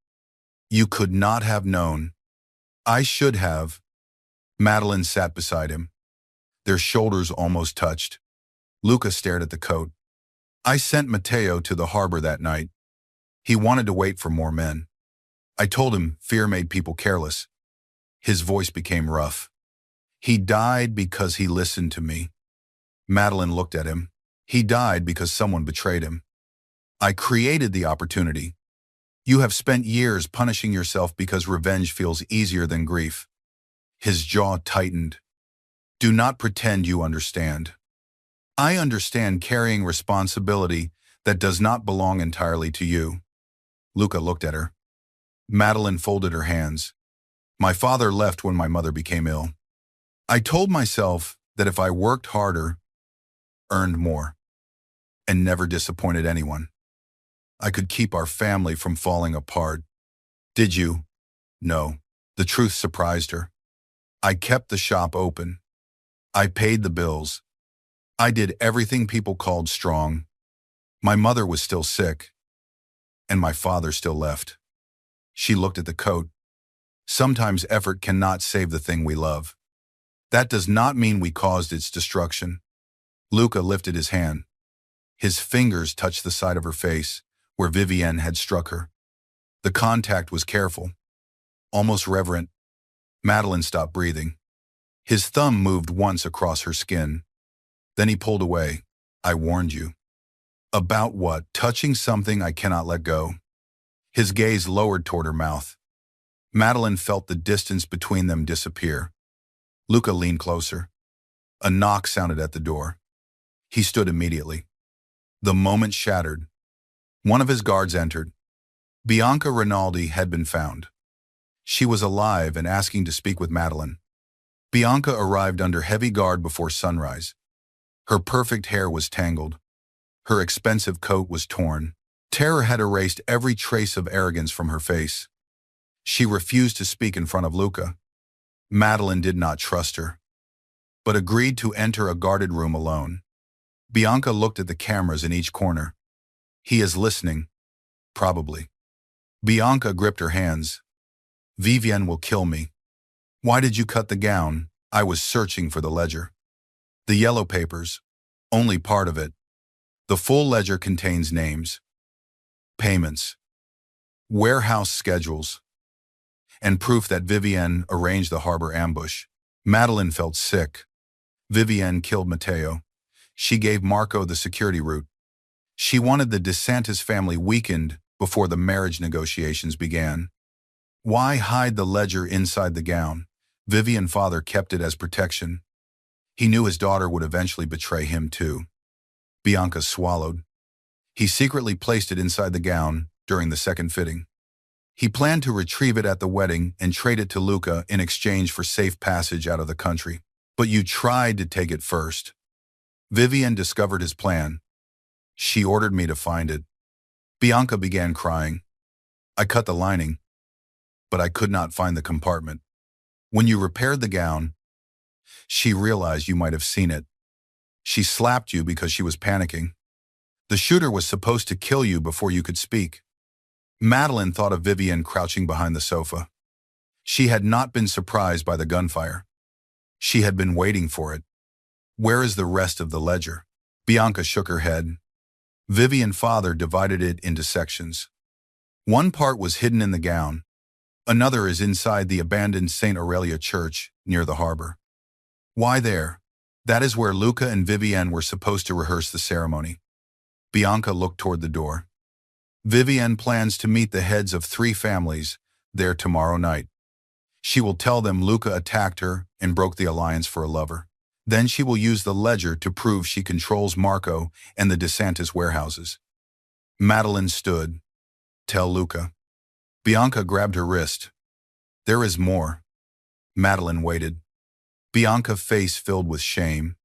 You could not have known. I should have. Madeline sat beside him. Their shoulders almost touched. Luca stared at the coat. I sent Matteo to the harbor that night. He wanted to wait for more men. I told him fear made people careless. His voice became rough. He died because he listened to me. Madeline looked at him. He died because someone betrayed him. I created the opportunity. You have spent years punishing yourself because revenge feels easier than grief. His jaw tightened. Do not pretend you understand. I understand carrying responsibility that does not belong entirely to you. Luca looked at her. Madeline folded her hands. My father left when my mother became ill. I told myself that if I worked harder, earned more, and never disappointed anyone. I could keep our family from falling apart. Did you? No. The truth surprised her. I kept the shop open. I paid the bills. I did everything people called strong. My mother was still sick, and my father still left. She looked at the coat. Sometimes effort cannot save the thing we love. That does not mean we caused its destruction. Luca lifted his hand. His fingers touched the side of her face, where Vivienne had struck her. The contact was careful, almost reverent. Madeline stopped breathing. His thumb moved once across her skin. Then he pulled away. I warned you. About what? Touching something I cannot let go. His gaze lowered toward her mouth. Madeline felt the distance between them disappear. Luca leaned closer. A knock sounded at the door. He stood immediately. The moment shattered. One of his guards entered. Bianca Rinaldi had been found. She was alive and asking to speak with Madeline. Bianca arrived under heavy guard before sunrise. Her perfect hair was tangled. Her expensive coat was torn. Terror had erased every trace of arrogance from her face. She refused to speak in front of Luca. Madeline did not trust her, but agreed to enter a guarded room alone. Bianca looked at the cameras in each corner. He is listening. Probably. Bianca gripped her hands. Vivienne will kill me. Why did you cut the gown? I was searching for the ledger. The yellow papers. Only part of it. The full ledger contains names, payments, warehouse schedules, and proof that Vivienne arranged the harbor ambush. Madeline felt sick. Vivienne killed Matteo. She gave Marco the security route. She wanted the DeSantis family weakened before the marriage negotiations began. Why hide the ledger inside the gown? Vivienne's father kept it as protection. He knew his daughter would eventually betray him too. Bianca swallowed. He secretly placed it inside the gown during the second fitting. He planned to retrieve it at the wedding and trade it to Luca in exchange for safe passage out of the country. But you tried to take it first. Vivienne discovered his plan. She ordered me to find it. Bianca began crying. I cut the lining, but I could not find the compartment. When you repaired the gown, she realized you might have seen it. She slapped you because she was panicking. The shooter was supposed to kill you before you could speak. Madeline thought of Vivienne crouching behind the sofa. She had not been surprised by the gunfire. She had been waiting for it. Where is the rest of the ledger? Bianca shook her head. Vivienne's father divided it into sections. One part was hidden in the gown. Another is inside the abandoned St. Aurelia Church near the harbor. Why there? That is where Luca and Vivienne were supposed to rehearse the ceremony. Bianca looked toward the door. Vivienne plans to meet the heads of 3 families there tomorrow night. She will tell them Luca attacked her and broke the alliance for a lover. Then she will use the ledger to prove she controls Marco and the DeSantis warehouses. Madeline stood. Tell Luca. Bianca grabbed her wrist. There is more. Madeline waited. Bianca's face filled with shame.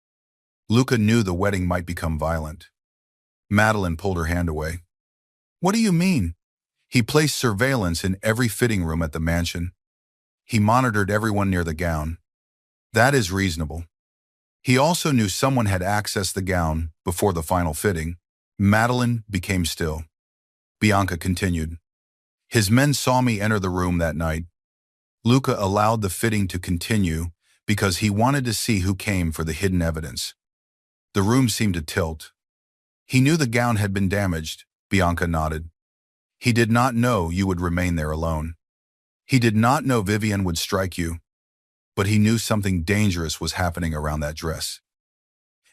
Luca knew the wedding might become violent. Madeline pulled her hand away. What do you mean? He placed surveillance in every fitting room at the mansion. He monitored everyone near the gown. That is reasonable. He also knew someone had accessed the gown before the final fitting. Madeline became still. Bianca continued. His men saw me enter the room that night. Luca allowed the fitting to continue because he wanted to see who came for the hidden evidence. The room seemed to tilt. He knew the gown had been damaged. Bianca nodded. He did not know you would remain there alone. He did not know Vivienne would strike you, but he knew something dangerous was happening around that dress.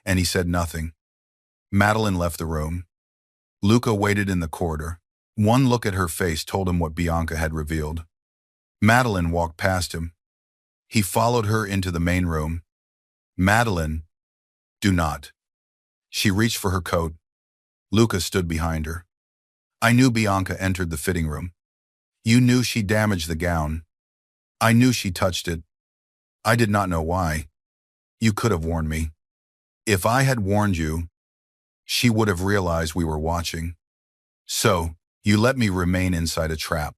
And he said nothing. Madeline left the room. Luca waited in the corridor. One look at her face told him what Bianca had revealed. Madeline walked past him. He followed her into the main room. Madeline, do not. She reached for her coat. Luca stood behind her. I knew Bianca entered the fitting room. You knew she damaged the gown. I knew she touched it. I did not know why. You could have warned me. If I had warned you, she would have realized we were watching. So, you let me remain inside a trap.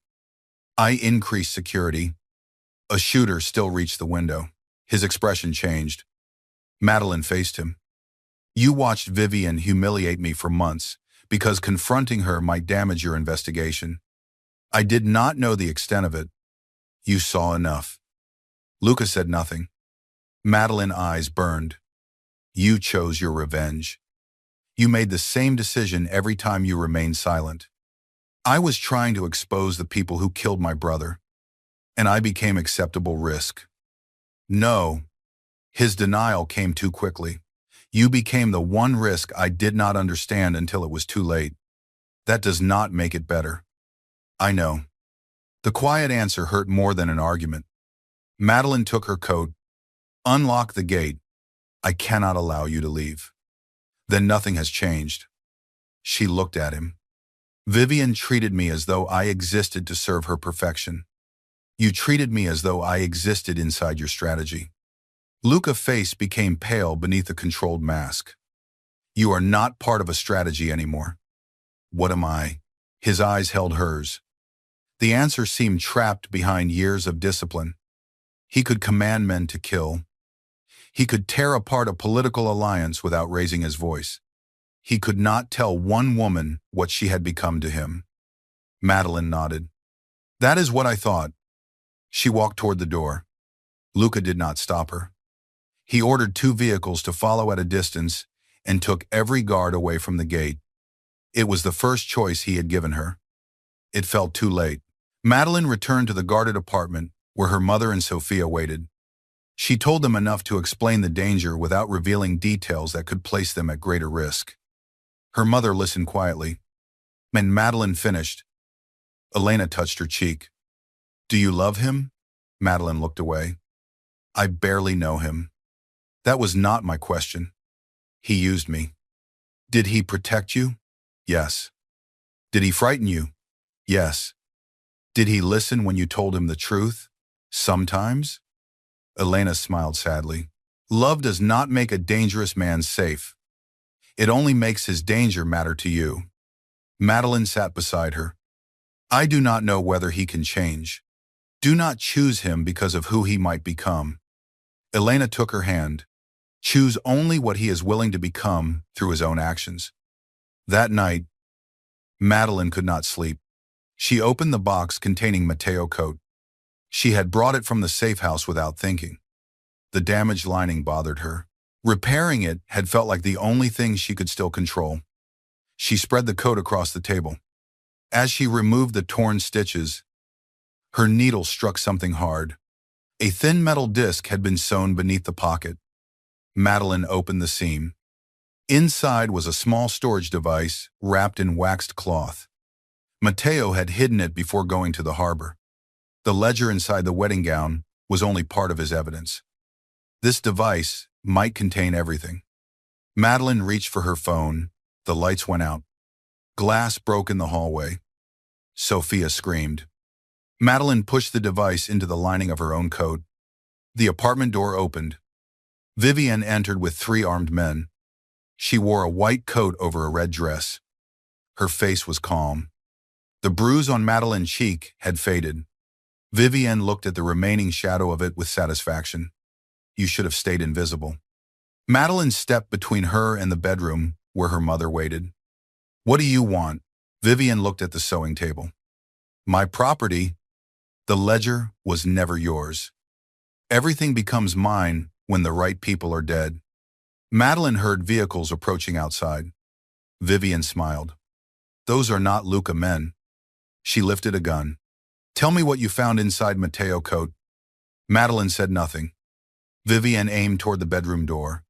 I increased security. A shooter still reached the window. His expression changed. Madeline faced him. You watched Vivian humiliate me for months because confronting her might damage your investigation. I did not know the extent of it. You saw enough. Luca said nothing. Madeline's eyes burned. You chose your revenge. You made the same decision every time you remained silent. I was trying to expose the people who killed my brother, and I became acceptable risk. No, his denial came too quickly. You became the one risk I did not understand until it was too late. That does not make it better. I know. The quiet answer hurt more than an argument. Madeline took her coat. Unlock the gate. I cannot allow you to leave. Then nothing has changed. She looked at him. Vivian treated me as though I existed to serve her perfection. You treated me as though I existed inside your strategy. Luca's face became pale beneath a controlled mask. You are not part of a strategy anymore. What am I? His eyes held hers. The answer seemed trapped behind years of discipline. He could command men to kill. He could tear apart a political alliance without raising his voice. He could not tell one woman what she had become to him. Madeline nodded. That is what I thought. She walked toward the door. Luca did not stop her. He ordered 2 vehicles to follow at a distance and took every guard away from the gate. It was the first choice he had given her. It felt too late. Madeline returned to the guarded apartment where her mother and Sophia waited. She told them enough to explain the danger without revealing details that could place them at greater risk. Her mother listened quietly. When Madeline finished, Elena touched her cheek. Do you love him? Madeline looked away. I barely know him. That was not my question. He used me. Did he protect you? Yes. Did he frighten you? Yes. Did he listen when you told him the truth? Sometimes? Elena smiled sadly. Love does not make a dangerous man safe. It only makes his danger matter to you. Madeline sat beside her. I do not know whether he can change. Do not choose him because of who he might become. Elena took her hand. Choose only what he is willing to become through his own actions. That night, Madeline could not sleep. She opened the box containing Matteo's coat. She had brought it from the safe house without thinking. The damaged lining bothered her. Repairing it had felt like the only thing she could still control. She spread the coat across the table. As she removed the torn stitches, her needle struck something hard. A thin metal disc had been sewn beneath the pocket. Madeline opened the seam. Inside was a small storage device wrapped in waxed cloth. Matteo had hidden it before going to the harbor. The ledger inside the wedding gown was only part of his evidence. This device might contain everything. Madeline reached for her phone. The lights went out. Glass broke in the hallway. Sophia screamed. Madeline pushed the device into the lining of her own coat. The apartment door opened. Vivian entered with 3 armed men. She wore a white coat over a red dress. Her face was calm. The bruise on Madeline's cheek had faded. Vivian looked at the remaining shadow of it with satisfaction. You should have stayed invisible. Madeline stepped between her and the bedroom where her mother waited. What do you want? Vivian looked at the sewing table. My property. The ledger was never yours. Everything becomes mine when the right people are dead. Madeline heard vehicles approaching outside. Vivian smiled. Those are not Luca men. She lifted a gun. Tell me what you found inside Matteo's coat. Madeline said nothing. Vivian aimed toward the bedroom door.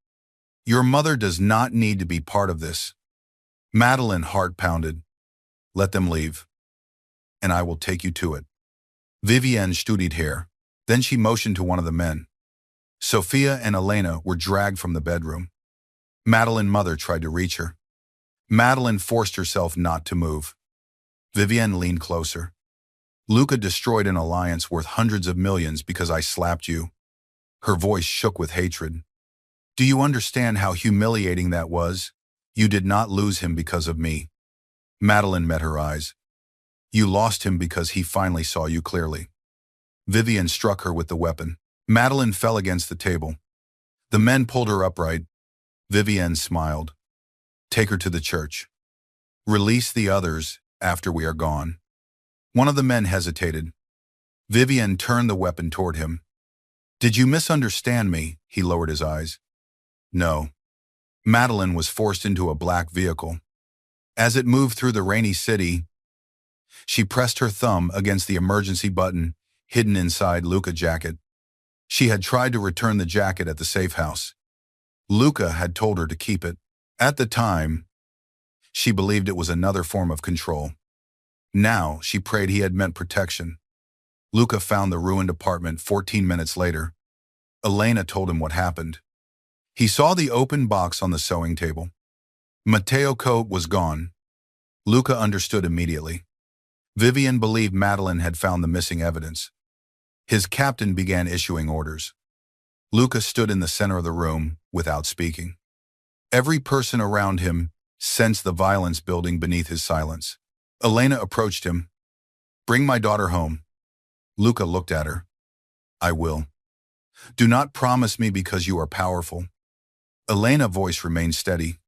Your mother does not need to be part of this. Madeline's heart pounded. Let them leave, and I will take you to it. Vivian studied here. Then she motioned to one of the men. Sophia and Elena were dragged from the bedroom. Madeline's mother tried to reach her. Madeline forced herself not to move. Vivian leaned closer. Luca destroyed an alliance worth hundreds of millions because I slapped you. Her voice shook with hatred. Do you understand how humiliating that was? You did not lose him because of me. Madeline met her eyes. You lost him because he finally saw you clearly. Vivian struck her with the weapon. Madeline fell against the table. The men pulled her upright. Vivian smiled. Take her to the church. Release the others after we are gone. One of the men hesitated. Vivian turned the weapon toward him. Did you misunderstand me? He lowered his eyes. No. Madeline was forced into a black vehicle. As it moved through the rainy city, she pressed her thumb against the emergency button hidden inside Luca's jacket. She had tried to return the jacket at the safe house. Luca had told her to keep it. At the time, she believed it was another form of control. Now, she prayed he had meant protection. Luca found the ruined apartment 14 minutes later. Elena told him what happened. He saw the open box on the sewing table. Matteo's coat was gone. Luca understood immediately. Vivian believed Madeline had found the missing evidence. His captain began issuing orders. Luca stood in the center of the room without speaking. Every person around him sensed the violence building beneath his silence. Elena approached him. Bring my daughter home. Luca looked at her. I will. Do not promise me because you are powerful. Elena's voice remained steady.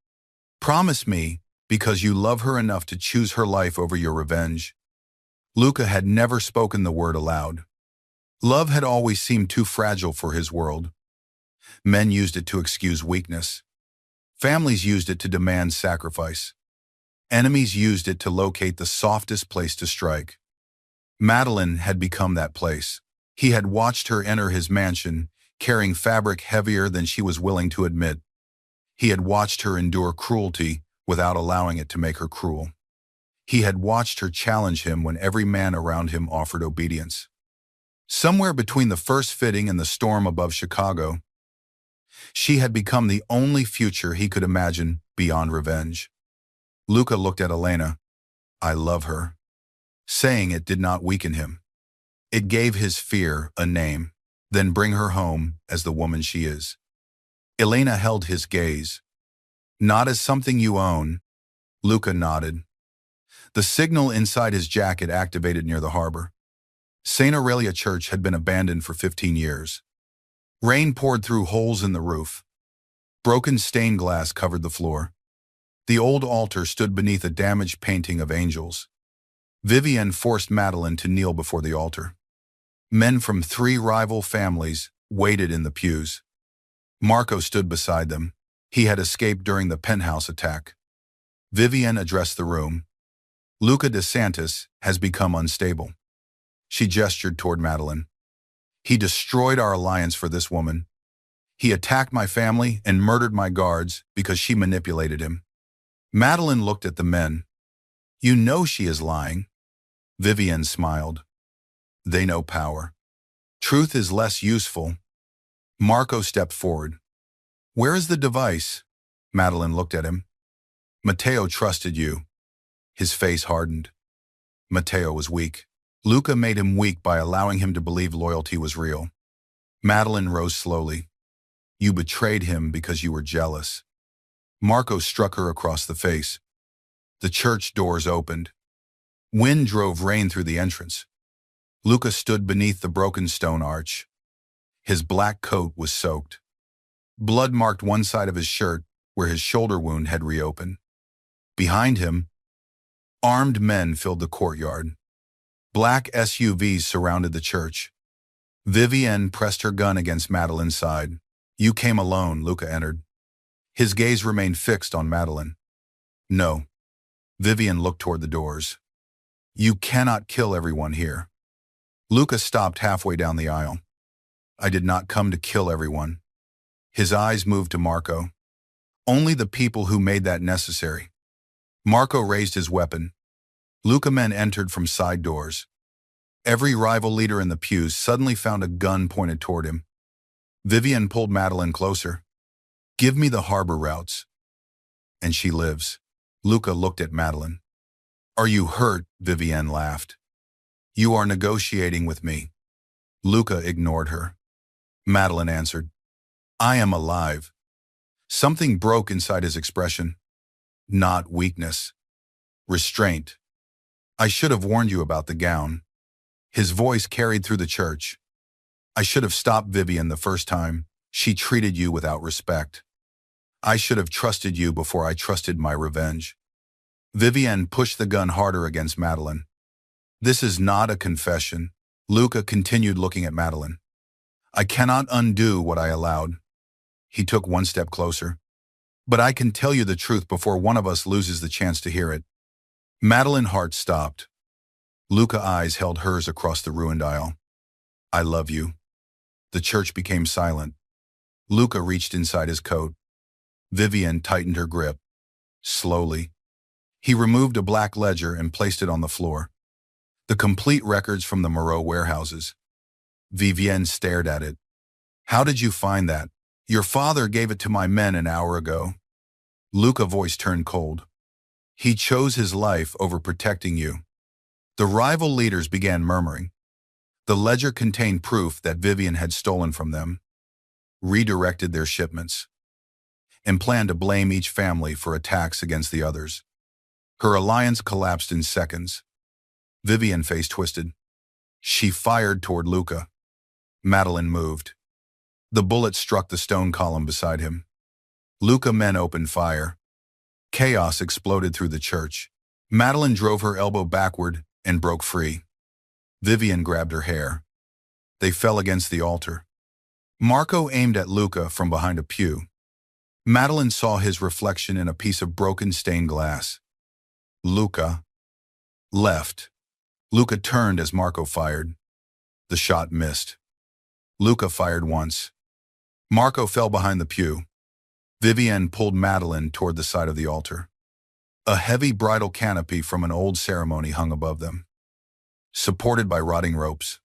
Promise me because you love her enough to choose her life over your revenge. Luca had never spoken the word aloud. Love had always seemed too fragile for his world. Men used it to excuse weakness. Families used it to demand sacrifice. Enemies used it to locate the softest place to strike. Madeline had become that place. He had watched her enter his mansion, carrying fabric heavier than she was willing to admit. He had watched her endure cruelty without allowing it to make her cruel. He had watched her challenge him when every man around him offered obedience. Somewhere between the first fitting and the storm above Chicago, she had become the only future he could imagine beyond revenge. Luca looked at Elena. I love her. Saying it did not weaken him. It gave his fear a name. Then bring her home as the woman she is. Elena held his gaze. Not as something you own. Luca nodded. The signal inside his jacket activated near the harbor. St. Aurelia Church had been abandoned for 15 years. Rain poured through holes in the roof. Broken stained glass covered the floor. The old altar stood beneath a damaged painting of angels. Vivian forced Madeline to kneel before the altar. Men from 3 rival families waited in the pews. Marco stood beside them. He had escaped during the penthouse attack. Vivian addressed the room. Luca DeSantis has become unstable. She gestured toward Madeline. He destroyed our alliance for this woman. He attacked my family and murdered my guards because she manipulated him. Madeline looked at the men. You know she is lying. Vivian smiled. They know power. Truth is less useful. Marco stepped forward. Where is the device? Madeline looked at him. Matteo trusted you. His face hardened. Matteo was weak. Luca made him weak by allowing him to believe loyalty was real. Madeline rose slowly. You betrayed him because you were jealous. Marco struck her across the face. The church doors opened. Wind drove rain through the entrance. Luca stood beneath the broken stone arch. His black coat was soaked. Blood marked one side of his shirt where his shoulder wound had reopened. Behind him, armed men filled the courtyard. Black SUVs surrounded the church. Vivian pressed her gun against Madeline's side. You came alone, Luca entered. His gaze remained fixed on Madeline. No. Vivian looked toward the doors. You cannot kill everyone here. Luca stopped halfway down the aisle. I did not come to kill everyone. His eyes moved to Marco. Only the people who made that necessary. Marco raised his weapon. Luca men entered from side doors. Every rival leader in the pews suddenly found a gun pointed toward him. Vivian pulled Madeline closer. Give me the harbor routes. And she lives. Luca looked at Madeline. Are you hurt? Vivian laughed. You are negotiating with me. Luca ignored her. Madeline answered. I am alive. Something broke inside his expression. Not weakness. Restraint. I should have warned you about the gown. His voice carried through the church. I should have stopped Vivian the first time. She treated you without respect. I should have trusted you before I trusted my revenge. Vivian pushed the gun harder against Madeline. This is not a confession. Luca continued looking at Madeline. I cannot undo what I allowed. He took one step closer. But I can tell you the truth before one of us loses the chance to hear it. Madeline's heart stopped. Luca's eyes held hers across the ruined aisle. I love you. The church became silent. Luca reached inside his coat. Vivian tightened her grip. Slowly. He removed a black ledger and placed it on the floor. The complete records from the Moreau warehouses. Vivian stared at it. How did you find that? Your father gave it to my men an hour ago. Luca's voice turned cold. He chose his life over protecting you. The rival leaders began murmuring. The ledger contained proof that Vivian had stolen from them, redirected their shipments, and planned to blame each family for attacks against the others. Her alliance collapsed in seconds. Vivian's face twisted. She fired toward Luca. Madeline moved. The bullet struck the stone column beside him. Luca's men opened fire. Chaos exploded through the church. Madeline drove her elbow backward and broke free. Vivian grabbed her hair. They fell against the altar. Marco aimed at Luca from behind a pew. Madeline saw his reflection in a piece of broken stained glass. Luca left. Luca turned as Marco fired. The shot missed. Luca fired once. Marco fell behind the pew. Vivian pulled Madeline toward the side of the altar. A heavy bridal canopy from an old ceremony hung above them, supported by rotting ropes.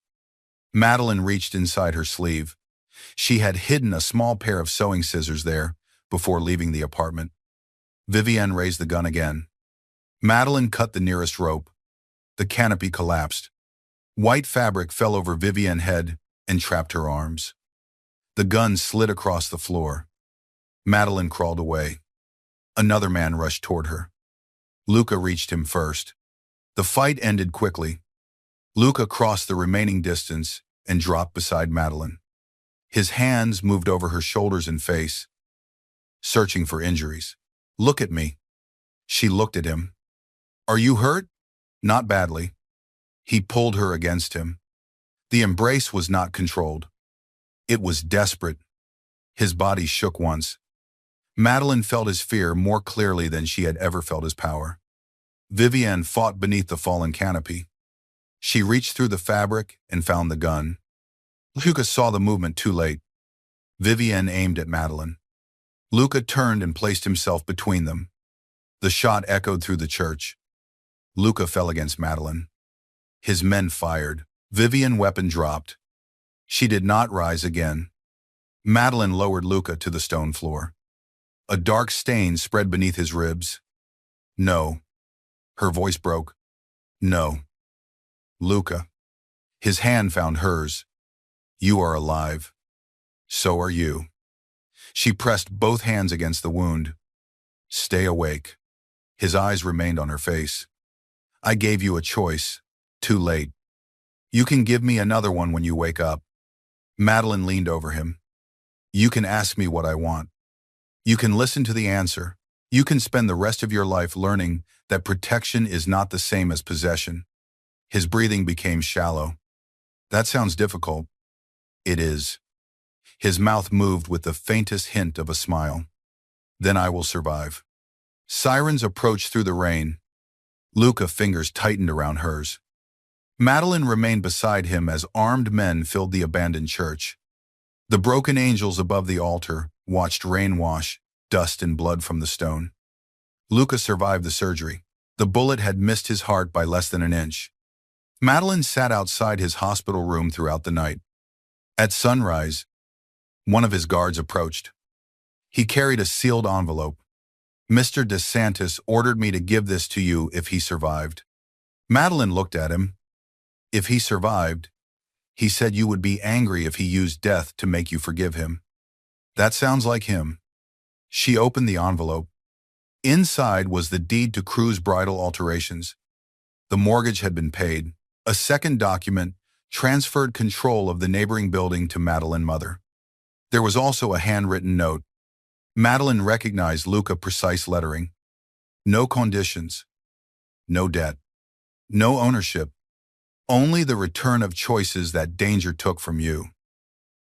Madeline reached inside her sleeve. She had hidden a small pair of sewing scissors there before leaving the apartment. Vivian raised the gun again. Madeline cut the nearest rope. The canopy collapsed. White fabric fell over Vivian's head and trapped her arms. The gun slid across the floor. Madeline crawled away. Another man rushed toward her. Luca reached him first. The fight ended quickly. Luca crossed the remaining distance and dropped beside Madeline. His hands moved over her shoulders and face, searching for injuries. Look at me. She looked at him. Are you hurt? Not badly. He pulled her against him. The embrace was not controlled. It was desperate. His body shook once. Madeline felt his fear more clearly than she had ever felt his power. Vivian fought beneath the fallen canopy. She reached through the fabric and found the gun. Luca saw the movement too late. Vivian aimed at Madeline. Luca turned and placed himself between them. The shot echoed through the church. Luca fell against Madeline. His men fired. Vivian's weapon dropped. She did not rise again. Madeline lowered Luca to the stone floor. A dark stain spread beneath his ribs. No. Her voice broke. No. Luca. His hand found hers. You are alive. So are you. She pressed both hands against the wound. Stay awake. His eyes remained on her face. I gave you a choice. Too late. You can give me another one when you wake up. Madeline leaned over him. You can ask me what I want. You can listen to the answer. You can spend the rest of your life learning that protection is not the same as possession. His breathing became shallow. That sounds difficult. It is. His mouth moved with the faintest hint of a smile. Then I will survive. Sirens approached through the rain. Luca's fingers tightened around hers. Madeline remained beside him as armed men filled the abandoned church. The broken angels above the altar watched rain wash dust and blood from the stone. Luca survived the surgery. The bullet had missed his heart by less than an inch. Madeline sat outside his hospital room throughout the night. At sunrise, one of his guards approached. He carried a sealed envelope. Mr. DeSantis ordered me to give this to you if he survived. Madeline looked at him. If he survived, he said you would be angry if he used death to make you forgive him. That sounds like him. She opened the envelope. Inside was the deed to Crew's bridal alterations. The mortgage had been paid. A second document transferred control of the neighboring building to Madeline's mother. There was also a handwritten note. Madeline recognized Luca's precise lettering. No conditions. No debt. No ownership. Only the return of choices that danger took from you.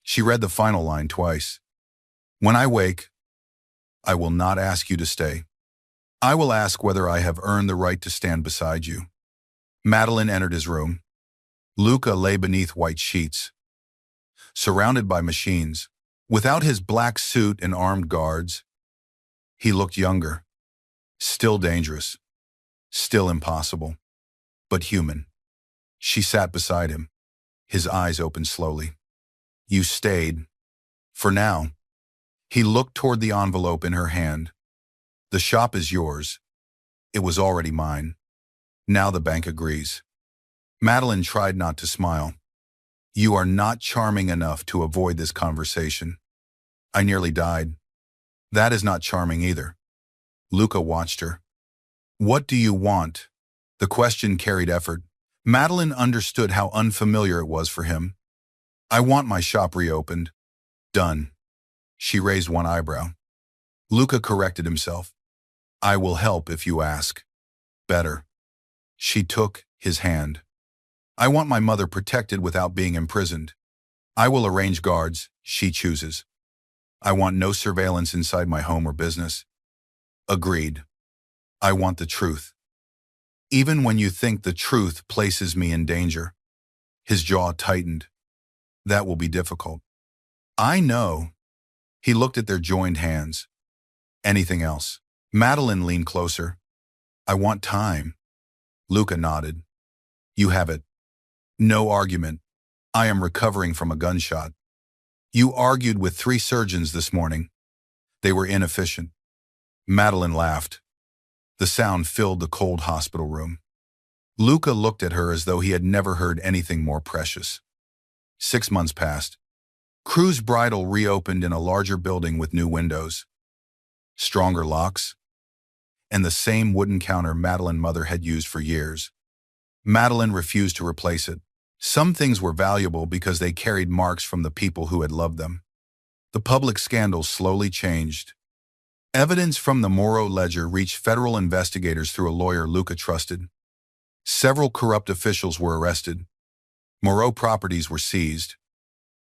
She read the final line twice. When I wake, I will not ask you to stay. I will ask whether I have earned the right to stand beside you. Madeline entered his room. Luca lay beneath white sheets, surrounded by machines. Without his black suit and armed guards, he looked younger, still dangerous, still impossible, but human. She sat beside him, his eyes opened slowly. You stayed. For now. He looked toward the envelope in her hand. The shop is yours. It was already mine. Now the bank agrees. Madeline tried not to smile. You are not charming enough to avoid this conversation. I nearly died. That is not charming either. Luca watched her. What do you want? The question carried effort. Madeline understood how unfamiliar it was for him. I want my shop reopened. Done. She raised one eyebrow. Luca corrected himself. I will help if you ask. Better. She took his hand. I want my mother protected without being imprisoned. I will arrange guards, she chooses. I want no surveillance inside my home or business. Agreed. I want the truth. Even when you think the truth places me in danger. His jaw tightened. That will be difficult. I know. He looked at their joined hands. Anything else? Madeline leaned closer. I want time. Luca nodded. You have it. No argument. I am recovering from a gunshot. You argued with 3 surgeons this morning. They were inefficient. Madeline laughed. The sound filled the cold hospital room. Luca looked at her as though he had never heard anything more precious. 6 months passed. Crew's bridal reopened in a larger building with new windows, stronger locks, and the same wooden counter Madeline's mother had used for years. Madeline refused to replace it. Some things were valuable because they carried marks from the people who had loved them. The public scandal slowly changed. Evidence from the Morrow ledger reached federal investigators through a lawyer Luca trusted. Several corrupt officials were arrested. Morrow properties were seized.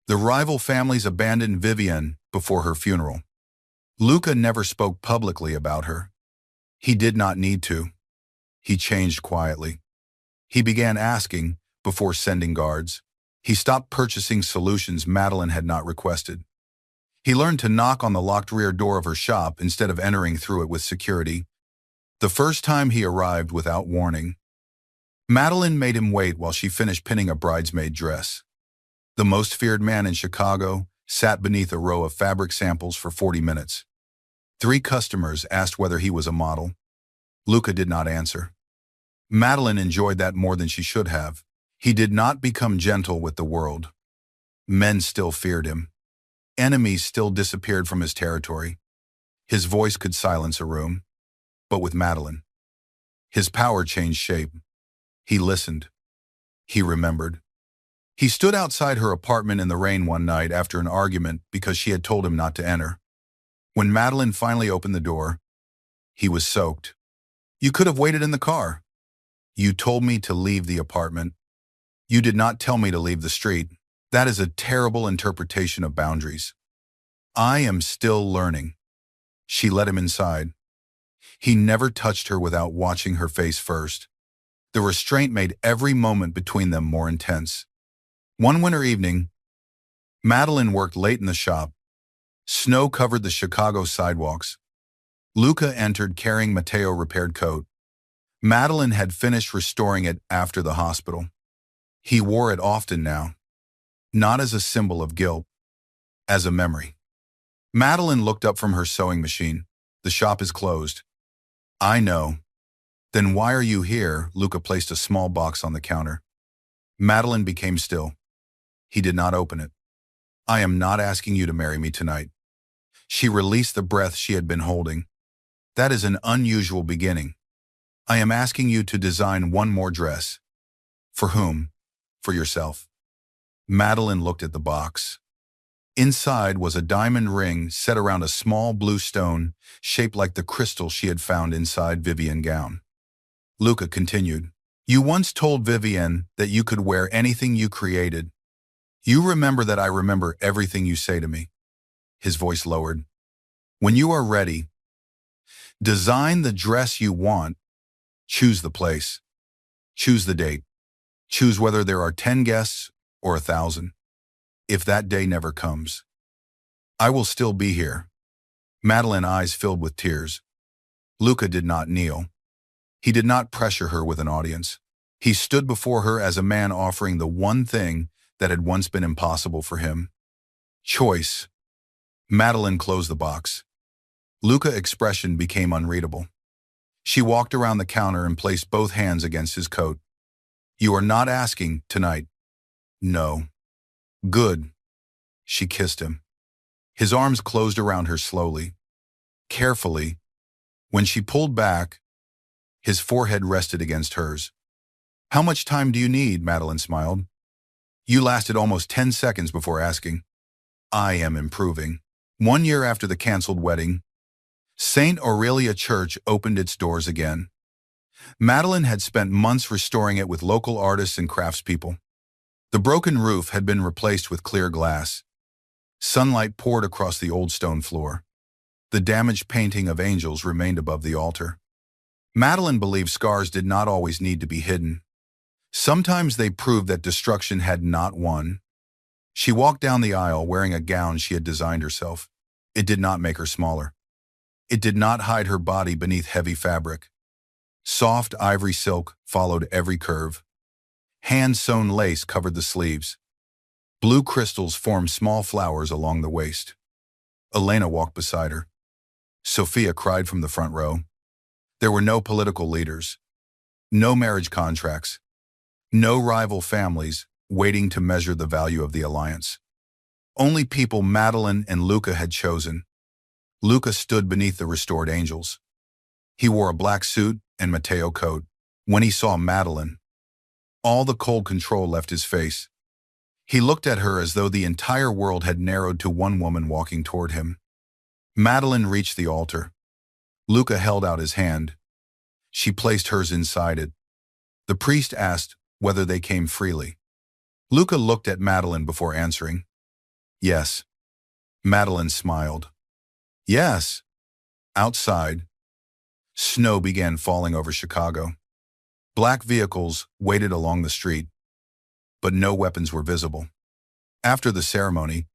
The rival families abandoned Vivienne before her funeral. Luca never spoke publicly about her. He did not need to. He changed quietly. He began asking before sending guards. He stopped purchasing solutions Madeline had not requested. He learned to knock on the locked rear door of her shop instead of entering through it with security. The first time he arrived without warning. Madeline made him wait while she finished pinning a bridesmaid dress. The most feared man in Chicago sat beneath a row of fabric samples for 40 minutes. 3 customers asked whether he was a model. Luca did not answer. Madeline enjoyed that more than she should have. He did not become gentle with the world. Men still feared him. Enemies still disappeared from his territory. His voice could silence a room. But with Madeline, his power changed shape. He listened. He remembered. He stood outside her apartment in the rain one night after an argument because she had told him not to enter. When Madeline finally opened the door, he was soaked. You could have waited in the car. You told me to leave the apartment. You did not tell me to leave the street. That is a terrible interpretation of boundaries. I am still learning. She let him inside. He never touched her without watching her face first. The restraint made every moment between them more intense. One winter evening, Madeline worked late in the shop. Snow covered the Chicago sidewalks. Luca entered carrying Matteo's repaired coat. Madeline had finished restoring it after the hospital. He wore it often now, not as a symbol of guilt, as a memory. Madeline looked up from her sewing machine. The shop is closed. I know. Then why are you here? Luca placed a small box on the counter. Madeline became still. He did not open it. I am not asking you to marry me tonight. She released the breath she had been holding. That is an unusual beginning. I am asking you to design one more dress. For whom? For yourself. Madeline looked at the box. Inside was a diamond ring set around a small blue stone shaped like the crystal she had found inside Vivienne's gown. Luca continued, "You once told Vivienne that you could wear anything you created. You remember that I remember everything you say to me." His voice lowered. "When you are ready, design the dress you want. Choose the place. Choose the date. Choose whether there are 10 guests or 1,000. If that day never comes, I will still be here." Madeline's eyes filled with tears. Luca did not kneel. He did not pressure her with an audience. He stood before her as a man offering the one thing that had once been impossible for him. Choice. Madeline closed the box. Luca's expression became unreadable. She walked around the counter and placed both hands against his coat. "You are not asking tonight." "No." "Good." She kissed him. His arms closed around her slowly, carefully. When she pulled back, his forehead rested against hers. "How much time do you need?" Madeline smiled. "You lasted almost 10 seconds before asking." "I am improving." 1 year after the canceled wedding, St. Aurelia Church opened its doors again. Madeline had spent months restoring it with local artists and craftspeople. The broken roof had been replaced with clear glass. Sunlight poured across the old stone floor. The damaged painting of angels remained above the altar. Madeline believed scars did not always need to be hidden. Sometimes they proved that destruction had not won. She walked down the aisle wearing a gown she had designed herself. It did not make her smaller. It did not hide her body beneath heavy fabric. Soft ivory silk followed every curve. Hand-sewn lace covered the sleeves. Blue crystals formed small flowers along the waist. Elena walked beside her. Sophia cried from the front row. There were no political leaders, no marriage contracts, no rival families waiting to measure the value of the alliance. Only people Madeline and Luca had chosen. Luca stood beneath the restored angels. He wore a black suit and Matteo coat. When he saw Madeline, all the cold control left his face. He looked at her as though the entire world had narrowed to one woman walking toward him. Madeline reached the altar. Luca held out his hand. She placed hers inside it. The priest asked whether they came freely. Luca looked at Madeline before answering. "Yes." Madeline smiled. "Yes." Outside, snow began falling over Chicago. Black vehicles waited along the street, but no weapons were visible. After the ceremony,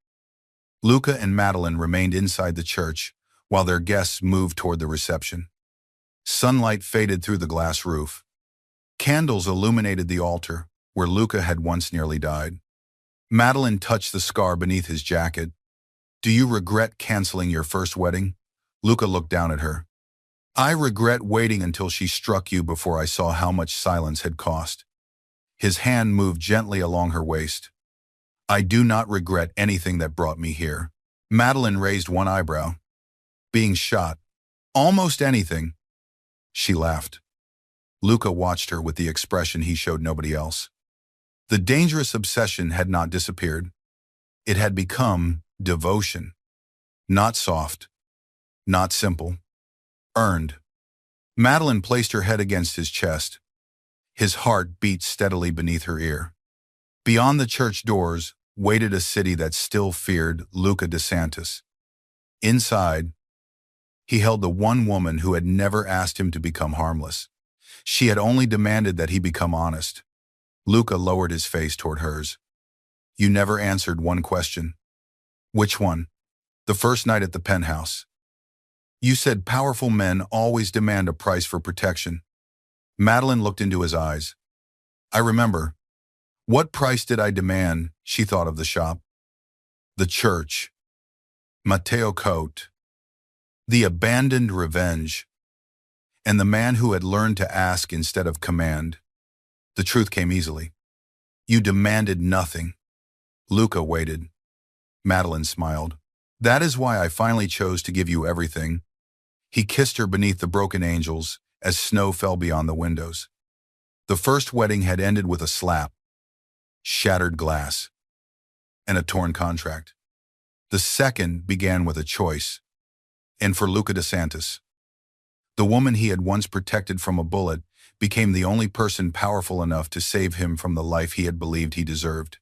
Luca and Madeline remained inside the church while their guests moved toward the reception. Sunlight faded through the glass roof. Candles illuminated the altar where Luca had once nearly died. Madeline touched the scar beneath his jacket. "Do you regret canceling your first wedding?" Luca looked down at her. "I regret waiting until she struck you before I saw how much silence had cost." His hand moved gently along her waist. "I do not regret anything that brought me here." Madeline raised one eyebrow. "Being shot. Almost anything." She laughed. Luca watched her with the expression he showed nobody else. The dangerous obsession had not disappeared. It had become devotion. Not soft. Not simple. Earned. Madeline placed her head against his chest. His heart beat steadily beneath her ear. Beyond the church doors waited a city that still feared Luca DeSantis. Inside, he held the one woman who had never asked him to become harmless. She had only demanded that he become honest. Luca lowered his face toward hers. "You never answered one question." "Which one?" "The first night at the penthouse. You said powerful men always demand a price for protection." Madeline looked into his eyes. "I remember. What price did I demand?" She thought of the shop. The church. Matteo Cote. The abandoned revenge. And the man who had learned to ask instead of command. The truth came easily. "You demanded nothing." Luca waited. Madeline smiled. That is why I finally chose to give you everything. He kissed her beneath the broken angels as snow fell beyond the windows. The first wedding had ended with a slap, shattered glass, and a torn contract. The second began with a choice, and for Luca DeSantis. The woman he had once protected from a bullet became the only person powerful enough to save him from the life he had believed he deserved.